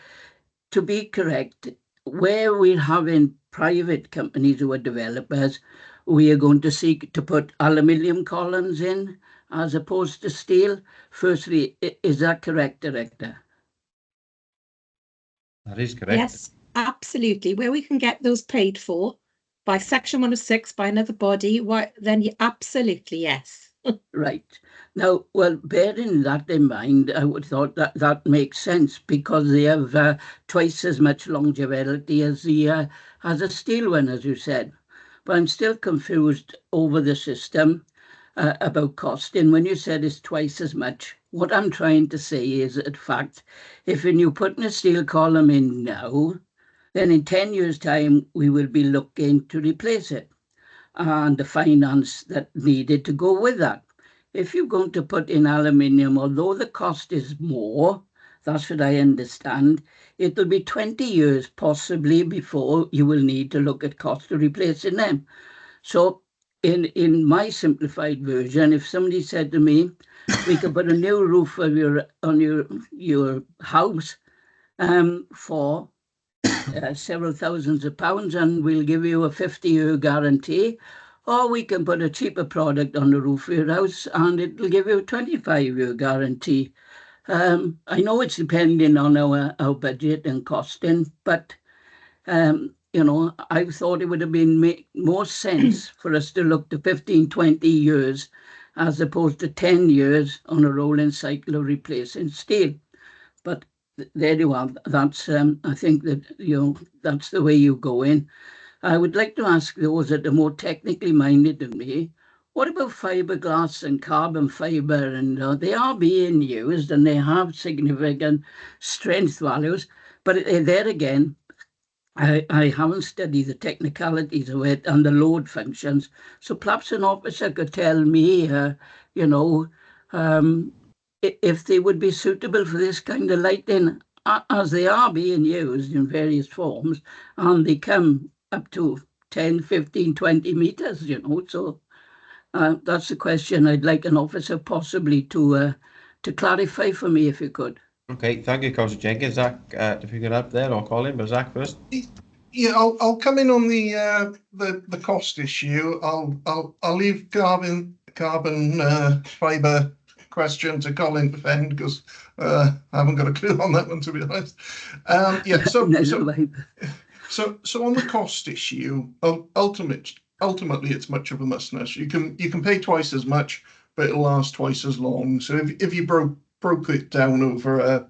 Speaker 13: to be correct, where we're having private companies who are developers, we are going to seek to put aluminium columns in as opposed to steel. Firstly, is that correct, Director?
Speaker 1: That is correct.
Speaker 10: Yes, absolutely. Where we can get those paid for by Section 106 by another body, then absolutely yes.
Speaker 13: Right. Now, well, bearing that in mind, I would thought that makes sense, because they have twice as much longevity as a steel one, as you said. But I'm still confused over the system about costing. When you said it's twice as much, what I'm trying to say is, in fact, if you're putting a steel column in now, then in 10 years' time, we will be looking to replace it, and the finance that needed to go with that. If you're going to put in aluminium, although the cost is more, that's what I understand, it will be 20 years possibly before you will need to look at cost of replacing them. So in my simplified version, if somebody said to me, we could put a new roof on your house for several thousands of pounds, and we'll give you a 50-year guarantee, or we can put a cheaper product on the roof of your house and it'll give you a 25-year guarantee. I know it's depending on our budget and costing, but you know, I thought it would have been more sense for us to look to 15, 20 years as opposed to 10 years on a rolling cycle of replacing steel. But there you are. That's I think that, you know, that's the way you go in. I would like to ask those that are more technically minded than me, what about fiberglass and carbon fiber? And they are being used and they have significant strength values, but there again, I haven't studied the technicalities of it and the load functions. So perhaps an officer could tell me, you know, if they would be suitable for this kind of lighting, as they are being used in various forms, and they come up to 10, 15, 20 meters, you know. So that's the question I'd like an officer possibly to clarify for me, if you could.
Speaker 1: Okay, thank you, Councillor Jenkins. Zach, if you could up there, or Colin, but Zach first.
Speaker 11: Yeah, I'll come in on the cost issue. I'll leave carbon fibre question to Colin to defend, because I haven't got a clue on that one, to be honest. Yeah, so on the cost issue, ultimately it's much of a muchness. You can pay twice as much, but it'll last twice as long. So if you broke it down over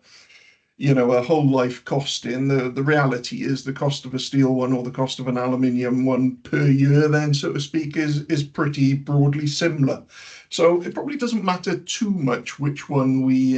Speaker 11: a whole life costing. The reality is the cost of a steel one or the cost of an aluminium one per year, then, so to speak, is pretty broadly similar. So it probably doesn't matter too much which one we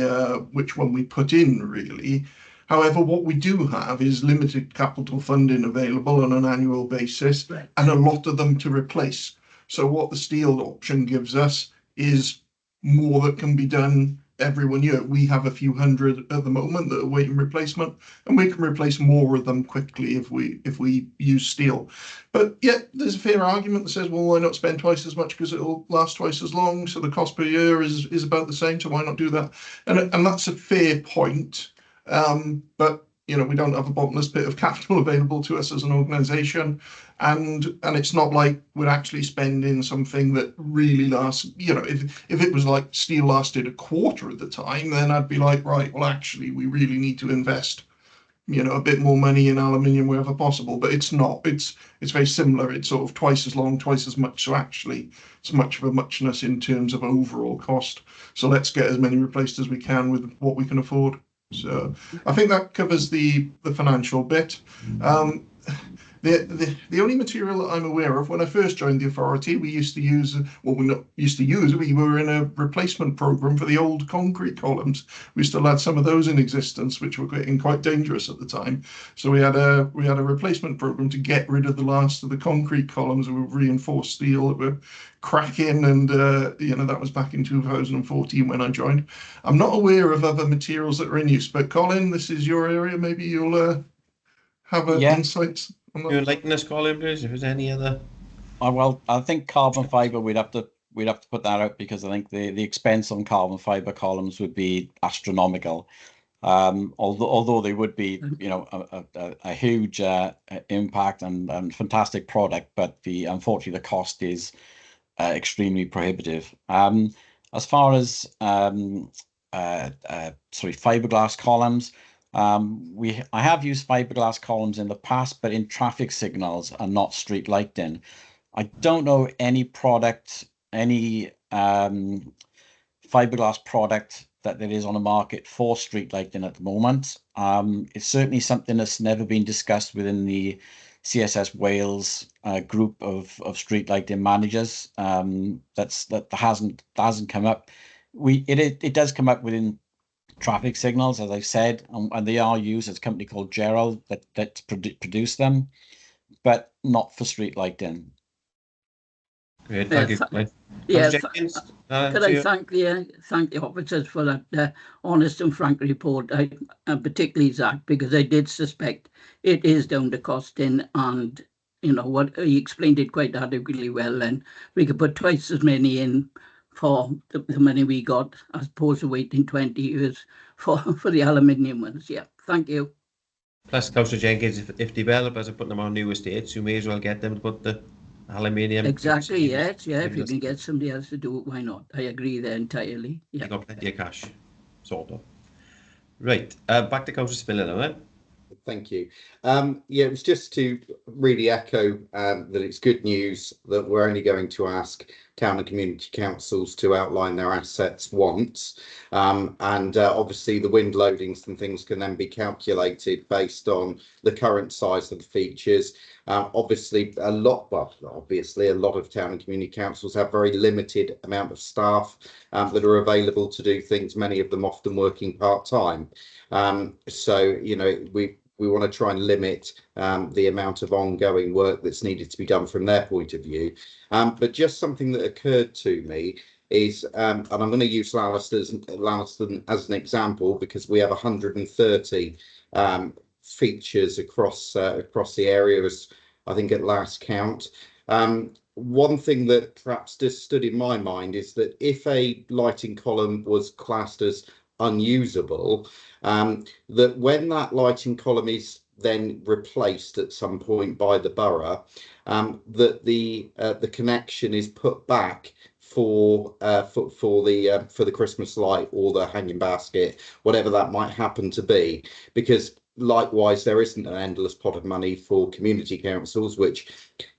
Speaker 11: put in, really. However, what we do have is limited capital funding available on an annual basis, and a lot of them to replace. So what the steel option gives us is more that can be done every 1 year. We have a few hundred at the moment that are waiting replacement, and we can replace more of them quickly if we use steel. But yet there's a fair argument that says, well, why not spend twice as much because it'll last twice as long, so the cost per year is about the same, so why not do that? And that's a fair point. But we don't have a bottomless pit of capital available to us as an organisation, and it's not like we're actually spending something that really lasts. If it was like steel lasted a quarter of the time, then I'd be like, right, well, actually, we really need to invest, a bit more money in aluminium wherever possible. But it's not. It's very similar. It's sort of twice as long, twice as much. So actually, it's much of a muchness in terms of overall cost. So let's get as many replaced as we can with what we can afford. So I think that covers the financial bit. The only material that I'm aware of, when I first joined the authority, we used to use, well, we were in a replacement program for the old concrete columns. We still had some of those in existence, which were getting quite dangerous at the time. So we had a replacement program to get rid of the last of the concrete columns with reinforced steel that were cracking, and that was back in 2014 when I joined. I'm not aware of other materials that are in use, but Colin, this is your area. Maybe you'll have insights.
Speaker 1: You enlighten us, Colin, please, if there's any other.
Speaker 12: Well, I think carbon fibre, we'd have to put that out, because I think the expense on carbon fibre columns would be astronomical. Although they would be, a huge impact and fantastic product, but unfortunately the cost is extremely prohibitive. As far as fiberglass columns, I have used fiberglass columns in the past, but in traffic signals and not street lighting. I don't know any product, any fiberglass product that there is on the market for street lighting at the moment. It's certainly something that's never been discussed within the CSS Wales group of street lighting managers. That hasn't come up. It does come up within traffic signals, as I said, and they are used. As a company called Gerald that produce them, but not for street lighting.
Speaker 1: Great, thank you.
Speaker 13: Yes, could I thank the officers for that honest and frank report, and particularly Zach, because I did suspect it is down to costing, and what he explained it quite adequately well, and we could put twice as many in for the money we got, as opposed to waiting 20 years for the aluminium ones. Yeah, thank you.
Speaker 1: Plus, Councillor Jenkins, if developers are putting them on new estates, you may as well get them to put the aluminium.
Speaker 13: Exactly, yes, yeah. If you can get somebody else to do it, why not? I agree there entirely. Yeah.
Speaker 1: You got plenty of cash, sort of. Right, back to Councillor Spiller now, then.
Speaker 9: Thank you. It was just to really echo that it's good news that we're only going to ask town and community councils to outline their assets once, and obviously the wind loadings and things can then be calculated based on the current size of the features. Obviously a lot of town and community councils have very limited amount of staff that are available to do things, many of them often working part-time. So we want to try and limit the amount of ongoing work that's needed to be done from their point of view. But just something that occurred to me is, and I'm going to use Lanniston as an example, because we have 130 features across the area, as I think at last count. One thing that perhaps just stood in my mind is that if a lighting column was classed as unusable, that when that lighting column is then replaced at some point by the borough, that the connection is put back for the Christmas light or the hanging basket, whatever that might happen to be, because likewise, there isn't an endless pot of money for community councils, which,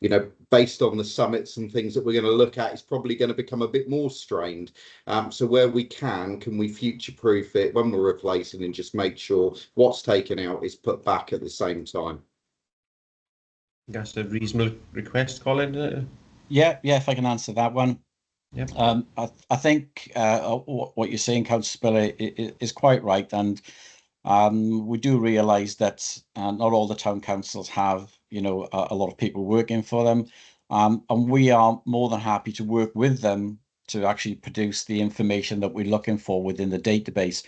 Speaker 9: you know, based on the summits and things that we're going to look at, is probably going to become a bit more strained. So where we can we future-proof it when we're replacing and just make sure what's taken out is put back at the same time?
Speaker 1: That's a reasonable request, Colin.
Speaker 12: Yeah, if I can answer that one.
Speaker 1: Yep.
Speaker 12: I think what you're saying, Councillor Spiller, is quite right, and we do realise that not all the town councils have, you know, a lot of people working for them, and we are more than happy to work with them to actually produce the information that we're looking for within the database.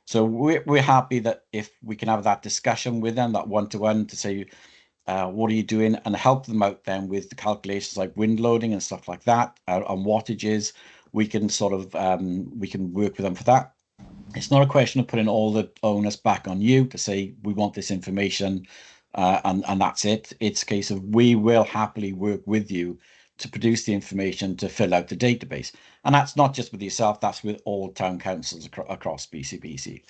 Speaker 12: So we're happy that if we can have that discussion with them, that one-to-one, to say, what are you doing, and help them out then with the calculations like wind loading and stuff like that, on wattages. We can sort of we can work with them for that. It's not a question of putting all the onus back on you to say we want this information and that's it. It's a case of we will happily work with you to produce the information to fill out the database, and that's not just with yourself, that's with all town councils across BCBC.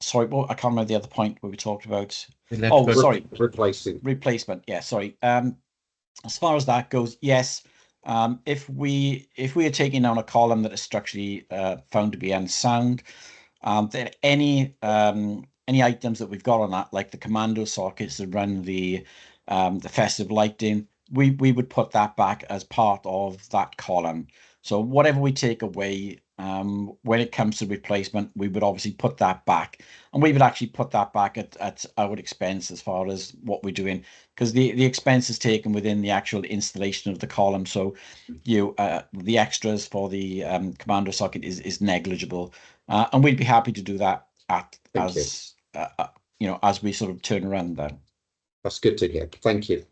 Speaker 12: Sorry, well, I can't remember the other point where we talked about. Oh, sorry, replacement. Yeah, sorry. As far as that goes, yes. If we are taking down a column that is structurally found to be unsound, then any items that we've got on that, like the commando sockets that run the festive lighting, we would put that back as part of that column. So whatever we take away, when it comes to replacement, we would obviously put that back, and we would actually put that back at our expense as far as what we're doing, because the expense is taken within the actual installation of the column. So the extras for the commando socket is negligible, and we'd be happy to do that as we sort of turn around then.
Speaker 9: That's good to hear. Thank you.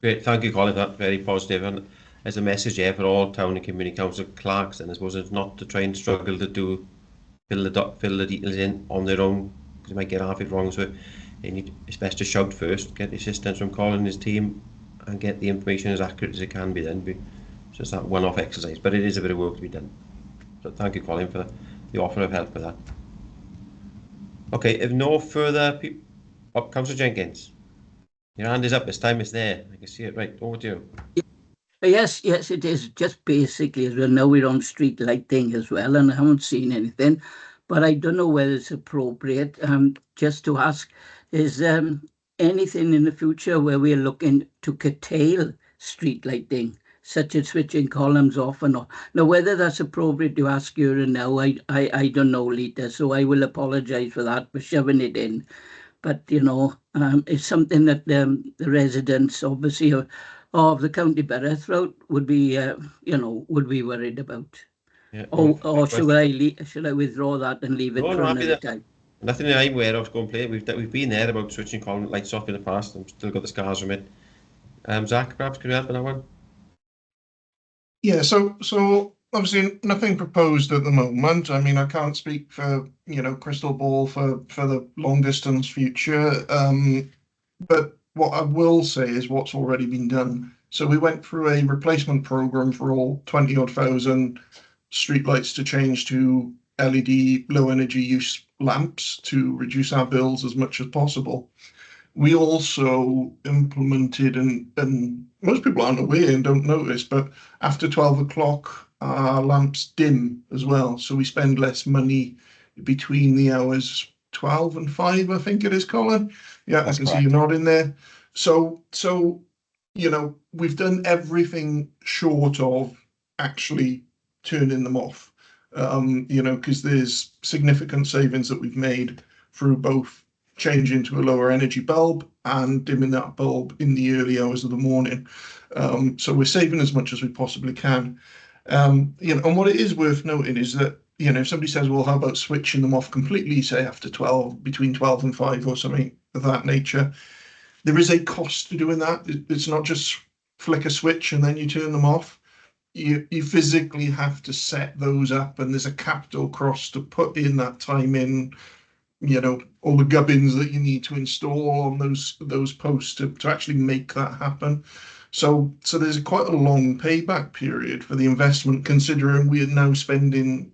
Speaker 1: Great, thank you, Colin. That's very positive, and as a message here for all town and community council clerks, and I suppose it's not to try and struggle to fill the details in on their own, because you might get half it wrong. So it's best to shout first, get the assistance from Colin and his team, and get the information as accurate as it can be. Then it's just that one-off exercise, but it is a bit of work to be done. So thank you, Colin, for the offer of help with that. Okay, if no further people, Councillor Jenkins, your hand is up. This time it's there. I can see it. Right, over to you.
Speaker 13: Yes, it is. Just basically, as well, now we're on street lighting as well, and I haven't seen anything, but I don't know whether it's appropriate just to ask, is anything in the future where we're looking to curtail street lighting, such as switching columns off and on? Now, whether that's appropriate to ask you now, I don't know, Lita, so I will apologise for that, for shoving it in. But, you know, it's something that the residents, obviously, of the county borough throughout would be, would be worried about.
Speaker 1: Yeah,
Speaker 13: or should I withdraw that and leave it for another time?
Speaker 1: Nothing that I'm aware of going play. We've been there about switching column lights off in the past. I've still got the scars from it. Zach, perhaps can you help with that one?
Speaker 11: Yeah, so obviously nothing proposed at the moment. I mean, I can't speak for, crystal ball for the long distance future. But what I will say is what's already been done. So we went through a replacement program for all 20-odd thousand streetlights to change to LED low energy use lamps to reduce our bills as much as possible. We also implemented, and most people aren't aware and don't notice, but after 12 o'clock, our lamps dim as well. So we spend less money between the hours 12 and 5, I think it is, Colin. Yeah, I can see you're nodding there. So, we've done everything short of actually turning them off, because there's significant savings that we've made through both changing to a lower energy bulb and dimming that bulb in the early hours of the morning. So we're saving as much as we possibly can. And what it is worth noting is that, if somebody says, well, how about switching them off completely, say after 12, between 12 and 5 or something of that nature, there is a cost to doing that. It's not just flick a switch and then you turn them off. You physically have to set those up, and there's a capital cost to put in that time in, all the gubbins that you need to install on those posts to actually make that happen. So there's quite a long payback period for the investment, considering we are now spending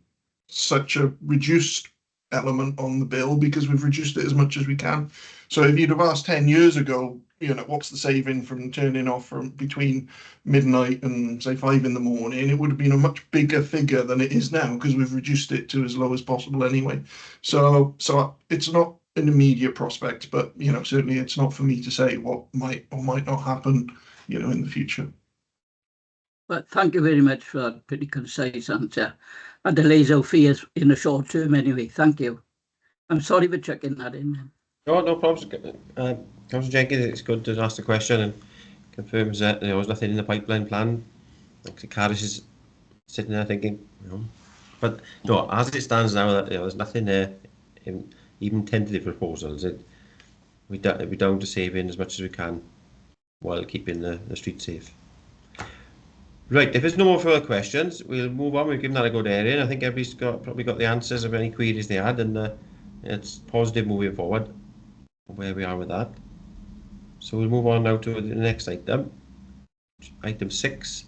Speaker 11: such a reduced element on the bill because we've reduced it as much as we can. So if you'd have asked 10 years ago, you know, what's the saving from turning off from between midnight and say 5 in the morning, it would have been a much bigger figure than it is now because we've reduced it to as low as possible anyway. So it's not an immediate prospect, but you know, certainly it's not for me to say what might or might not happen, you know, in the future.
Speaker 13: Well, thank you very much for that pretty concise answer. And allays our fears in the short term anyway. Thank you. I'm sorry for chucking that in.
Speaker 1: No problems. Councillor Jenkins, it's good to ask the question and confirms that there's nothing in the pipeline plan. Like Caris is sitting there thinking, you know, but no, as it stands now, that there's nothing there, even tentative proposals. We're down to saving as much as we can while keeping the street safe. Right, if there's no more further questions, we'll move on. We've given that a good area. I think everybody's probably got the answers of any queries they had, and it's positive moving forward where we are with that. So we'll move on now to the next item. Item 6.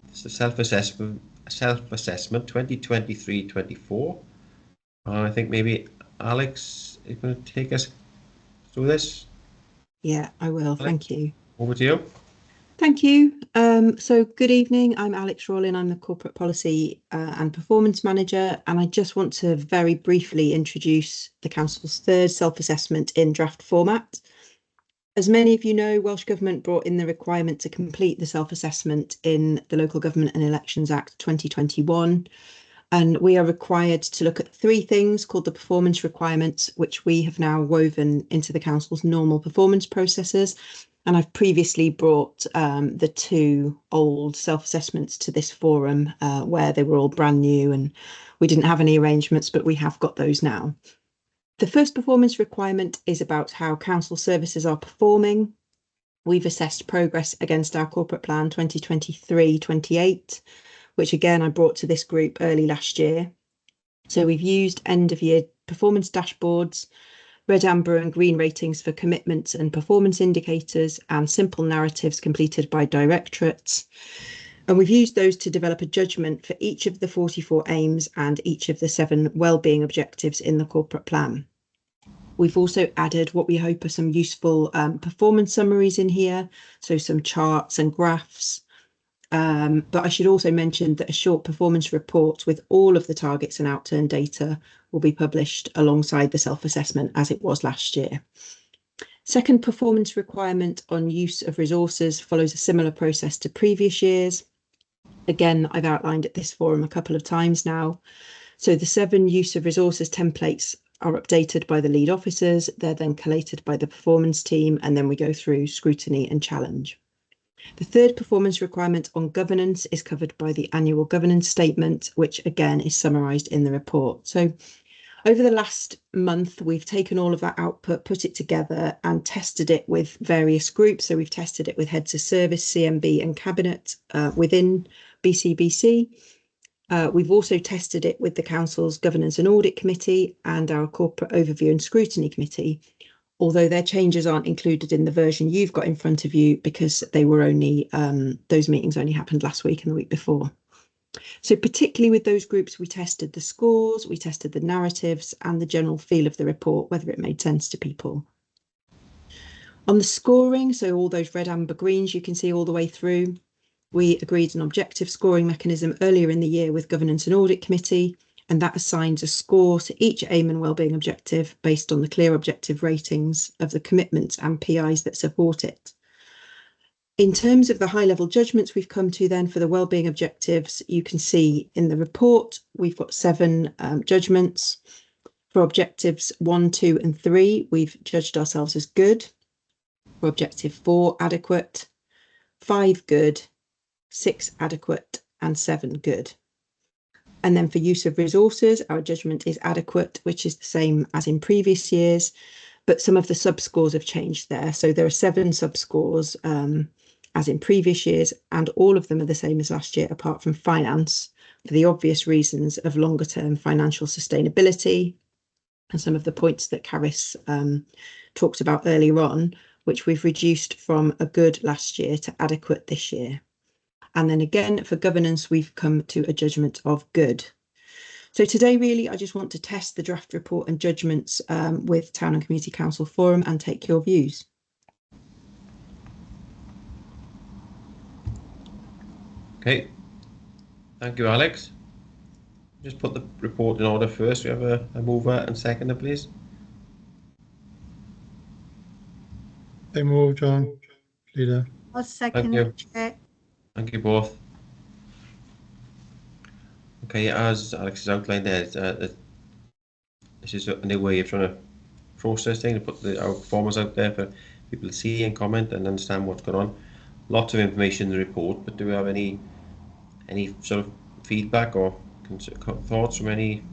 Speaker 1: It's the self-assessment 2023-24. I think maybe Alex is going to take us through this.
Speaker 14: Yeah, I will.
Speaker 1: Alex,
Speaker 14: thank you.
Speaker 1: Over to you.
Speaker 14: Thank you. So good evening. I'm Alex Rawlin. I'm the Corporate Policy and Performance Manager, and I just want to very briefly introduce the Council's third self-assessment in draft format. As many of you know, Welsh Government brought in the requirement to complete the self-assessment in the Local Government and Elections Act 2021, and we are required to look at 3 things called the performance requirements, which we have now woven into the Council's normal performance processes. And I've previously brought the 2 old self-assessments to this forum where they were all brand new and we didn't have any arrangements, but we have got those now. The first performance requirement is about how council services are performing. We've assessed progress against our corporate plan 2023-28, which again I brought to this group early last year. So we've used end of year performance dashboards, red, amber and green ratings for commitments and performance indicators, and simple narratives completed by directorates. And we've used those to develop a judgment for each of the 44 aims and each of the 7 wellbeing objectives in the corporate plan. We've also added what we hope are some useful performance summaries in here, so some charts and graphs. But I should also mention that a short performance report with all of the targets and outturn data will be published alongside the self-assessment as it was last year. Second performance requirement on use of resources follows a similar process to previous years. Again, I've outlined at this forum a couple of times now. So the 7 use of resources templates are updated by the lead officers. They're then collated by the performance team, and then we go through scrutiny and challenge. The third performance requirement on governance is covered by the annual governance statement, which again is summarised in the report. So over the last month, we've taken all of that output, put it together and tested it with various groups. So we've tested it with heads of service, CMB and cabinet within BCBC. We've also tested it with the Council's Governance and Audit Committee and our Corporate Overview and Scrutiny Committee, although their changes aren't included in the version you've got in front of you because they were only, those meetings only happened last week and the week before. So particularly with those groups, we tested the scores, we tested the narratives and the general feel of the report, whether it made sense to people. On the scoring, so all those red, amber, greens you can see all the way through, we agreed an objective scoring mechanism earlier in the year with Governance and Audit Committee, and that assigns a score to each aim and wellbeing objective based on the clear objective ratings of the commitments and PIs that support it. In terms of the high-level judgments we've come to then for the wellbeing objectives, you can see in the report we've got 7 judgments. For objectives 1, 2 and 3, we've judged ourselves as good. For objective 4, adequate, 5 good, 6 adequate and 7 good. And then for use of resources, our judgment is adequate, which is the same as in previous years, but some of the sub-scores have changed there. So there are 7 sub-scores as in previous years, and all of them are the same as last year, apart from finance, for the obvious reasons of longer term financial sustainability and some of the points that Caris talked about earlier on, which we've reduced from a good last year to adequate this year. And then again, for governance, we've come to a judgment of good. So today, really, I just want to test the draft report and judgments with Town and Community Council Forum and take your views.
Speaker 1: Okay, thank you, Alex. Just put the report in order first. We have a mover and seconder, please.
Speaker 6: I move, John, leader.
Speaker 2: I'll second
Speaker 1: you.
Speaker 2: it, Chair.
Speaker 1: Thank you both. Okay, as Alex has outlined there, this is a new way of trying to process things, to put our performance out there for people to see and comment and understand what's going on. Lots of information in the report, but do we have any sort of feedback or thoughts from any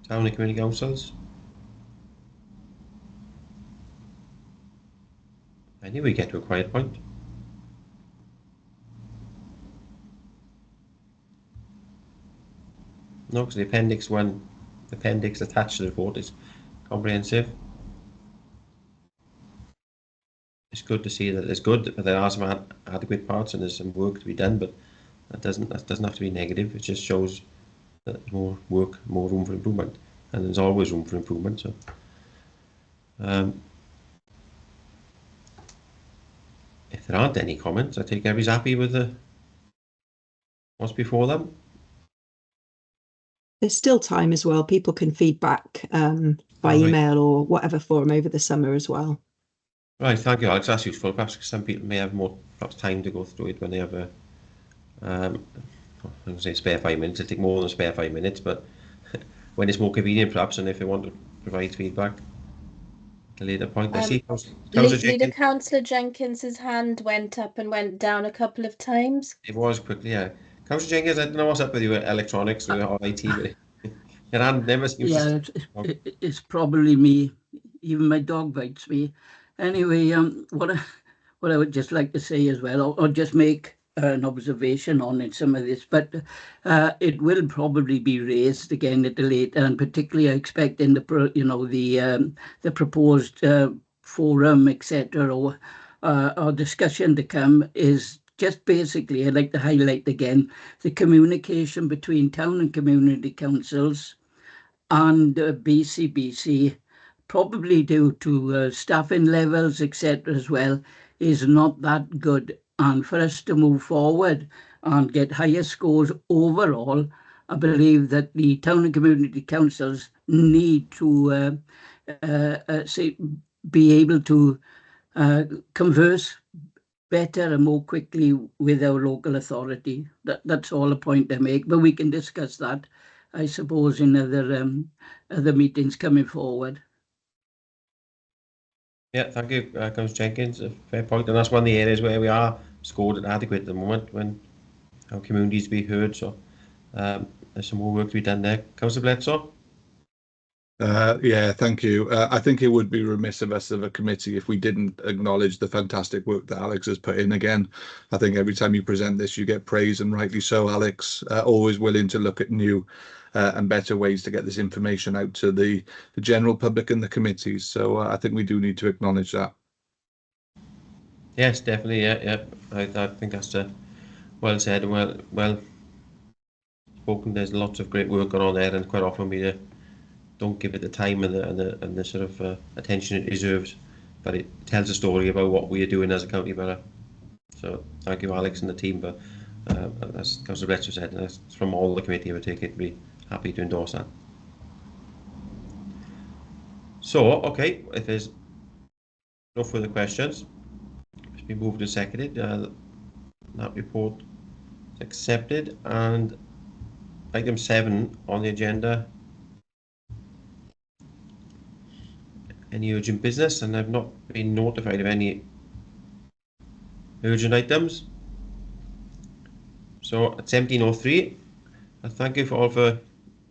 Speaker 1: town and community councils? I knew we'd get to a quiet point. No, because the appendix attached to the report is comprehensive. It's good to see that it's good, but there are some adequate parts and there's some work to be done, but that doesn't have to be negative. It just shows that there's more work, more room for improvement, and there's always room for improvement. So, if there aren't any comments, I think everybody's happy with what's before them.
Speaker 14: There's still time as well. People can feedback by email or whatever forum over the summer as well.
Speaker 1: Right, thank you, Alex. That's useful. Perhaps some people may have more time to go through it when they have I'm going to say spare 5 minutes. It'll take more than spare 5 minutes, but when it's more convenient, perhaps, and if they want to provide feedback at a later point. I see.
Speaker 15: Leader Councillor Jenkins's hand went up and went down a couple of times.
Speaker 1: It was quickly, yeah. Councillor Jenkins, I don't know what's up with you with electronics or IT, but your hand never seems to...
Speaker 13: It's probably me. Even my dog bites me. Anyway, what I would just like to say as well, or just make an observation on it, some of this, but it will probably be raised again at the later, and particularly I expect in the proposed forum, etc., or discussion to come is just basically, I'd like to highlight again the communication between town and community councils and BCBC, probably due to staffing levels, etc. as well, is not that good. And for us to move forward and get higher scores overall, I believe that the town and community councils need to be able to converse better and more quickly with our local authority. That's all a point I make, but we can discuss that, I suppose, in other meetings coming forward.
Speaker 1: Yeah, thank you, Councillor Jenkins. A fair point, and that's one of the areas where we are scored adequate at the moment when our communities be heard. So there's some more work to be done there. Councillor Bledsoe.
Speaker 3: Yeah, thank you. I think it would be remiss of us as a committee if we didn't acknowledge the fantastic work that Alex has put in again. I think every time you present this, you get praise, and rightly so, Alex. Always willing to look at new and better ways to get this information out to the general public and the committees. So I think we do need to acknowledge that.
Speaker 1: Yes, definitely. Yeah. I think that's well said. Well spoken. There's lots of great work going on there, and quite often we don't give it the time and the sort of attention it deserves. But it tells a story about what we are doing as a county borough. So thank you, Alex, and the team. But as Councillor Bledsoe said, that's from all the committee, I would take it to be happy to endorse that. So, okay, if there's no further questions, it's been moved and seconded. That report is accepted, and item 7 on the agenda. Any urgent business, and I've not been notified of any urgent items. So at 17:03, I thank you all for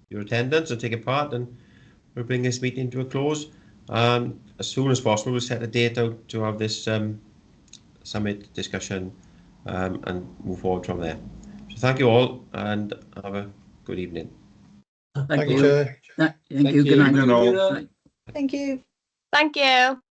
Speaker 1: your attendance and taking part, and we'll bring this meeting to a close. And as soon as possible, we'll set a date out to have this summit discussion and move forward from there. So thank you all, and have a good evening.
Speaker 6: Thank you, Chair.
Speaker 13: Thank you. Good night.
Speaker 2: Thank you.
Speaker 15: Thank you.